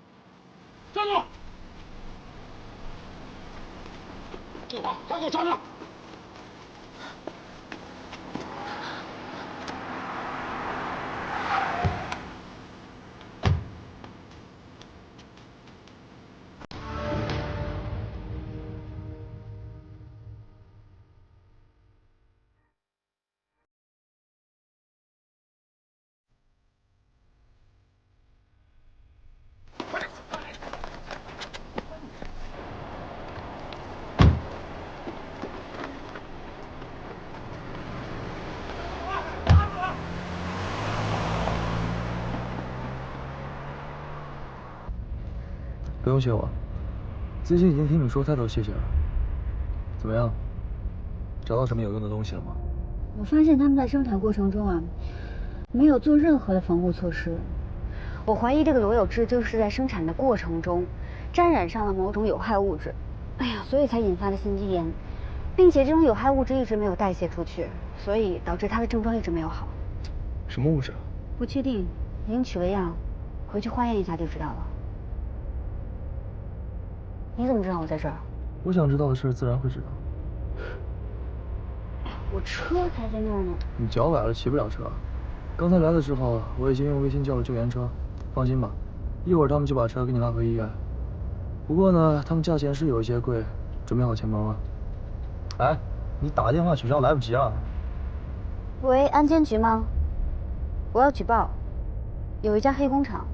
站住！给我，快给我抓住！不用谢我，最近已经听你说太多谢谢了。怎么样，找到什么有用的东西了吗？我发现他们在生产过程中啊，没有做任何的防护措施。我怀疑这个罗有志就是在生产的过程中，沾染上了某种有害物质，哎呀，所以才引发的心肌炎，并且这种有害物质一直没有代谢出去，所以导致他的症状一直没有好。什么物质？不确定，已经取了样，回去化验一下就知道了。你怎么知道我在这儿？我想知道的事自然会知道。我车才在那儿呢。你脚崴了，骑不了车。刚才来的时候，我已经用微信叫了救援车。放心吧，一会儿他们就把车给你拉回医院。不过呢，他们价钱是有一些贵，准备好钱包啊。哎，你打电话取账来不及啊。喂，安监局吗？我要举报，有一家黑工厂。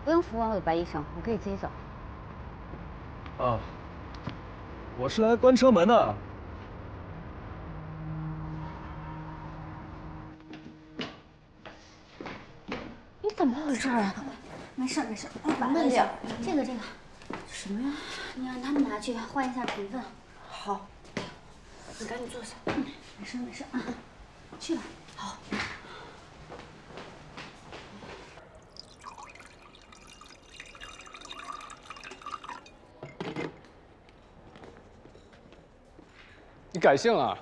不用服我了，白医生，我可以自己走。啊，我是来关车门的。你怎么回事啊？没事没事，慢点。这个什么呀？你让他们拿去换一下成分。好，你赶紧坐下。没事没事啊，去吧。好。你改姓了，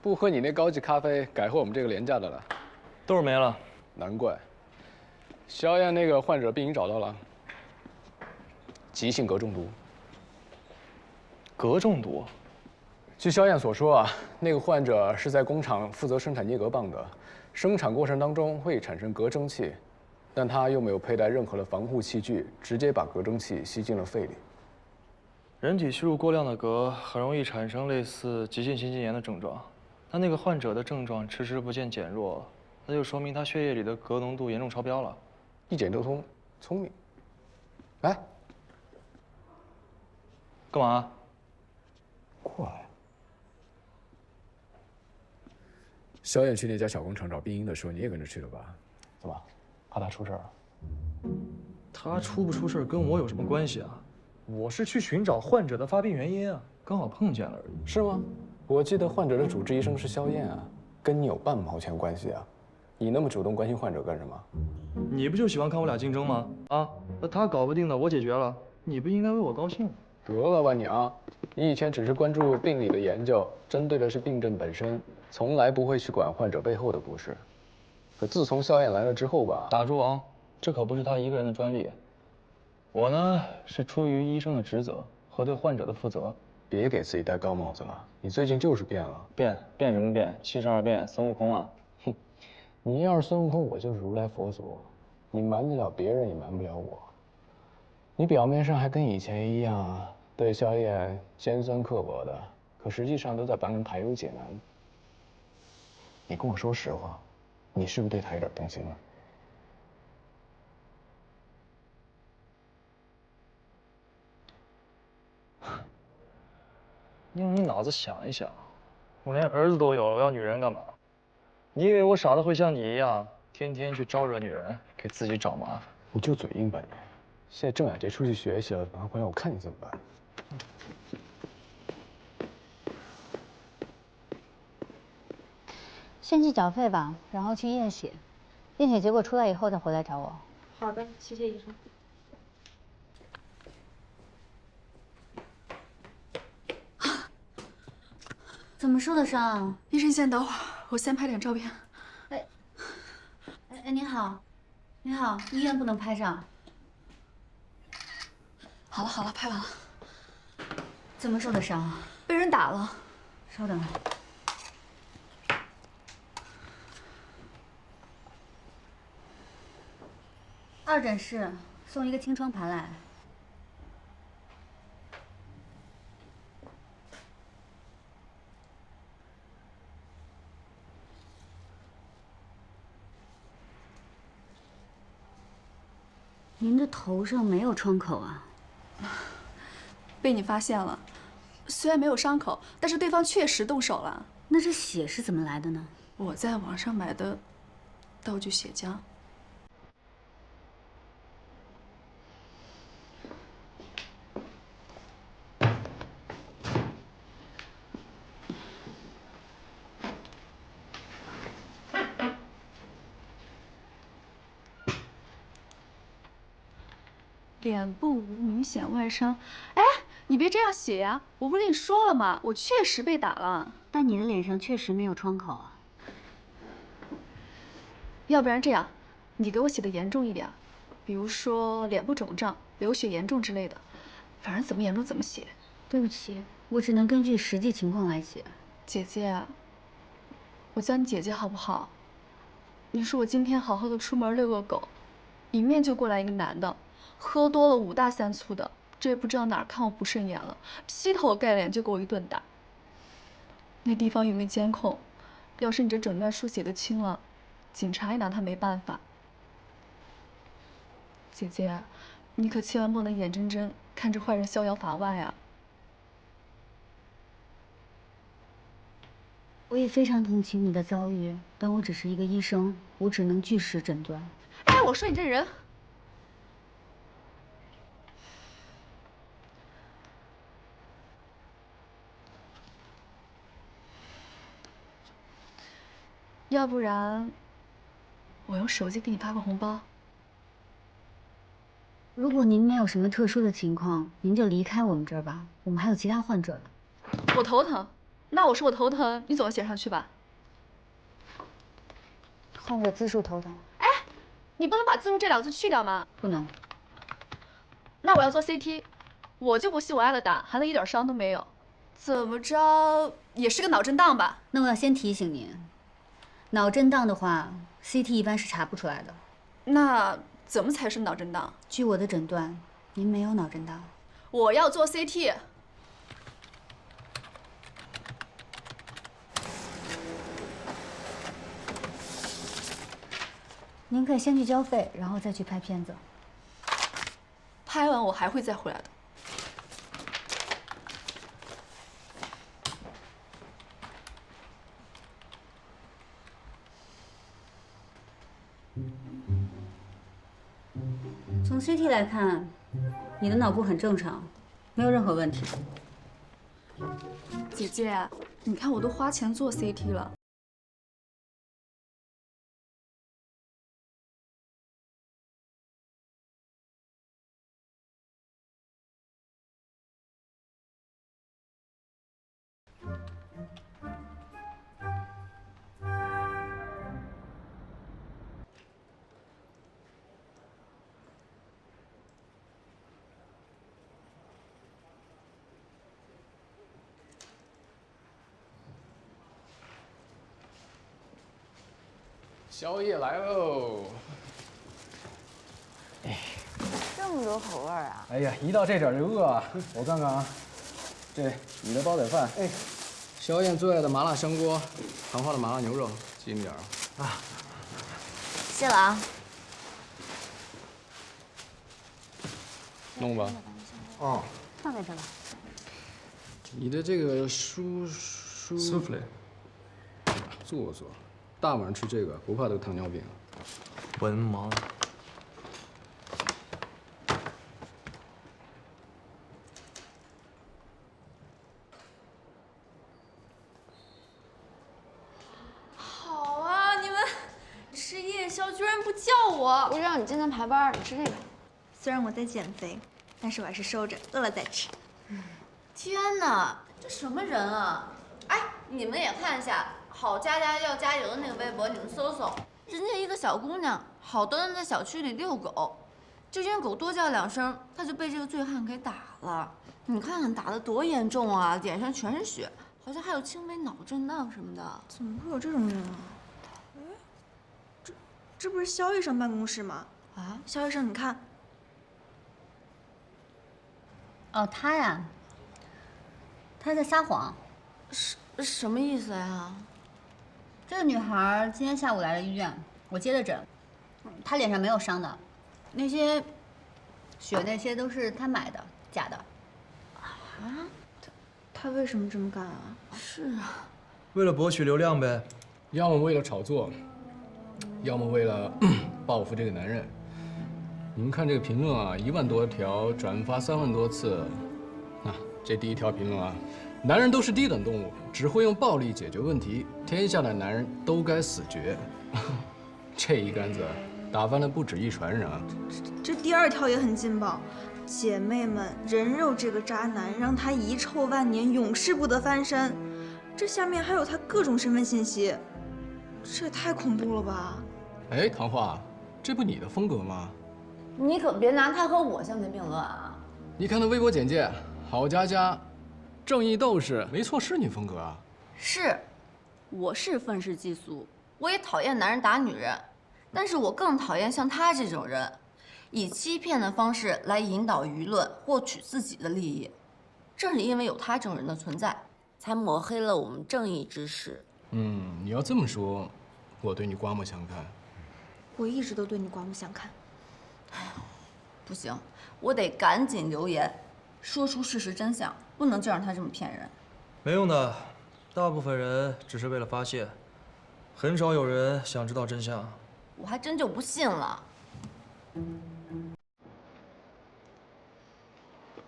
不喝你那高级咖啡，改喝我们这个廉价的了。豆儿没了，难怪。萧燕那个患者病因找到了，急性镉中毒。镉中毒？据萧燕所说啊，那个患者是在工厂负责生产镍镉棒的，生产过程当中会产生镉蒸汽，但他又没有佩戴任何的防护器具，直接把镉蒸汽吸进了肺里。人体吸入过量的镉，很容易产生类似急性心肌炎的症状。但那个患者的症状迟迟不见减弱，那就说明他血液里的镉浓度严重超标了。一检就通，聪明。来，干嘛？过来。萧燕去那家小工厂找病因的时候，你也跟着去了吧？怎么，怕他出事儿？他出不出事跟我有什么关系啊？我是去寻找患者的发病原因啊，刚好碰见了而已。是吗？我记得患者的主治医生是萧燕啊，跟你有半毛钱关系啊？你那么主动关心患者干什么？你不就喜欢看我俩竞争吗？啊，那他搞不定的我解决了，你不应该为我高兴？得了吧你啊！你以前只是关注病理的研究，针对的是病症本身，从来不会去管患者背后的故事。可自从萧燕来了之后吧，打住啊！这可不是他一个人的专利。我呢，是出于医生的职责和对患者的负责。别给自己戴高帽子了，你最近就是变了。变什么变？72变，孙悟空啊！哼，你要是孙悟空，我就是如来佛祖，你瞒得了别人，也瞒不了我。你表面上还跟以前一样对萧燕尖酸刻薄的，可实际上都在帮人排忧解难。你跟我说实话，你是不是对他有点动心了？用你脑子想一想，我连儿子都有了，我要女人干嘛？你以为我傻的会像你一样，天天去招惹女人，给自己找麻烦？你就嘴硬吧你！现在郑雅洁出去学习了，等她回来我看你怎么办。先去缴费吧，然后去验血，验血结果出来以后再回来找我。好的，谢谢医生。怎么受的伤？医生，先等会儿，我先拍点照片。哎，您好，您好，医院不能拍照。好了好了，拍完了。怎么受的伤？被人打了。稍等。二诊室送一个清创盘来。您的头上没有创口啊？被你发现了，虽然没有伤口，但是对方确实动手了。那这血是怎么来的呢？我在网上买的道具血浆。脸部无明显外伤，哎，你别这样写呀！我不是跟你说了吗？我确实被打了。但你的脸上确实没有创口啊。要不然这样，你给我写的严重一点，比如说脸部肿胀、流血严重之类的，反正怎么严重怎么写。对不起，我只能根据实际情况来写。姐姐，我叫你姐姐好不好？你说我今天好好的出门遛个狗，迎面就过来一个男的，喝多了5大3粗的，这也不知道哪儿看我不顺眼了，劈头盖脸就给我一顿打。那地方有没有监控？要是你这诊断书写的清了，警察也拿他没办法。姐姐，你可千万不能眼睁睁看着坏人逍遥法外啊！我也非常同情你的遭遇，但我只是一个医生，我只能据实诊断。哎，我说你这人，要不然我用手机给你发个红包。如果您没有什么特殊的情况，您就离开我们这儿吧，我们还有其他患者呢。我头疼，那我说我头疼，你总写上去吧。患者自述头疼。哎，你不能把自述这2个字去掉吗？不能。那我要做 CT， 我就不信我挨了打还能一点伤都没有。怎么着也是个脑震荡吧？那我要先提醒您，脑震荡的话 ，CT 一般是查不出来的。那怎么才是脑震荡？据我的诊断，您没有脑震荡。我要做 CT。您可以先去交费，然后再去拍片子。拍完我还会再回来的。从 CT 来看，你的脑部很正常，没有任何问题。姐姐，你看我都花钱做 CT 了。宵夜来喽！这么多口味啊！哎呀，一到这点就饿啊！我看看啊，这你的煲仔饭，哎，萧燕最爱的麻辣香锅，糖花的麻辣牛肉，记你点啊！谢了啊。弄吧。哦。放在这吧。你的这个舒芙蕾，做。大晚上吃这个，不怕得糖尿病啊？文盲。好啊，你们吃夜宵居然不叫我！不知道你今天排班，你吃这个。虽然我在减肥，但是我还是收着，饿了再吃。天哪，这什么人啊！哎，你们也看一下。好佳佳要加油的那个微博，你们搜搜，人家一个小姑娘，好端端在小区里遛狗，就因为狗多叫2声，她就被这个醉汉给打了。你看看打得多严重啊，脸上全是血，好像还有轻微脑震荡什么的。怎么会有这种人啊？哎，这不是肖医生办公室吗？啊，肖医生，你看。哦，他呀，他在撒谎。什么意思呀？这个女孩今天下午来了医院，我接的诊。她脸上没有伤的，那些血那些都是她买的，假的。啊？他为什么这么干啊？是啊，为了博取流量呗，要么为了炒作，要么为了报复这个男人。你们看这个评论啊，1万多条，转发3万多次。那这第1条评论啊。男人都是低等动物，只会用暴力解决问题。天下的男人都该死绝。这一竿子打翻了不止1船人啊！这第2条也很劲爆，姐妹们，人肉这个渣男，让他遗臭万年，永世不得翻身。这下面还有他各种身份信息，这也太恐怖了吧！哎，唐画，这不你的风格吗？你可别拿他和我相提并论啊！你看那微博简介，好佳佳。正义斗士，没错，是你风格啊。是，我是愤世嫉俗，我也讨厌男人打女人，但是我更讨厌像他这种人，以欺骗的方式来引导舆论，获取自己的利益。正是因为有他这种人的存在，才抹黑了我们正义之士。你要这么说，我对你刮目相看。我一直都对你刮目相看。不行，我得赶紧留言，说出事实真相，不能就让他这么骗人。没用的，大部分人只是为了发泄，很少有人想知道真相。我还真就不信了。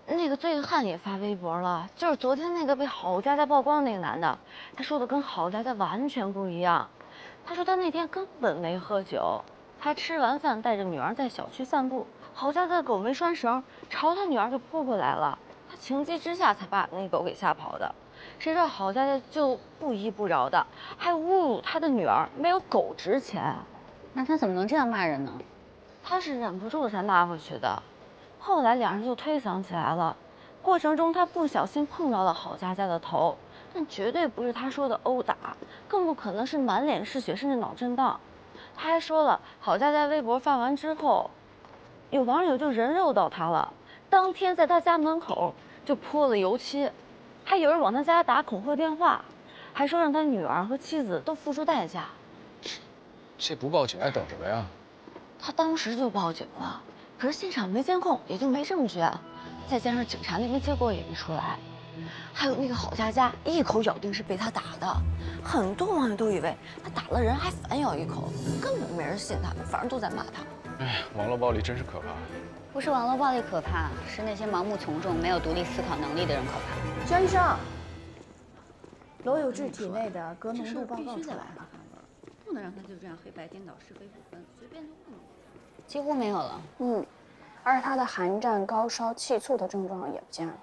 那个醉汉也发微博了，就是昨天那个被郝佳佳曝光的那个男的，他说的跟郝佳佳完全不一样。他说他那天根本没喝酒，他吃完饭带着女儿在小区散步，郝佳佳的狗没拴绳，朝他女儿就扑过来了。他情急之下才把那狗给吓跑的。谁知道郝佳佳就不依不饶的，还侮辱他的女儿没有狗值钱。那他怎么能这样骂人呢？他是忍不住才骂回去的。后来两人就推搡起来了，过程中他不小心碰到了郝佳佳的头，但绝对不是他说的殴打，更不可能是满脸是血甚至脑震荡。他还说了，郝佳佳微博发完之后，有网友就人肉到他了，当天在他家门口就泼了油漆，还有人往他家打恐吓电话，还说让他女儿和妻子都付出代价。这不报警还等什么呀？他当时就报警了，可是现场没监控，也就没证据，再加上警察那边结果也没出来，还有那个郝佳佳一口咬定是被他打的，很多网友都以为他打了人还反咬一口，根本没人信他，反正都在骂他。哎，网络暴力真是可怕。不是网络暴力可怕，是那些盲目从众、没有独立思考能力的人可怕。肖医生，罗有志体内的镉浓度报告出来了。不能让他就这样黑白颠倒、是非不分，随便就不能。几乎没有了。而且他的寒战、高烧、气促的症状也不见了。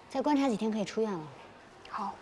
再观察几天可以出院了。好。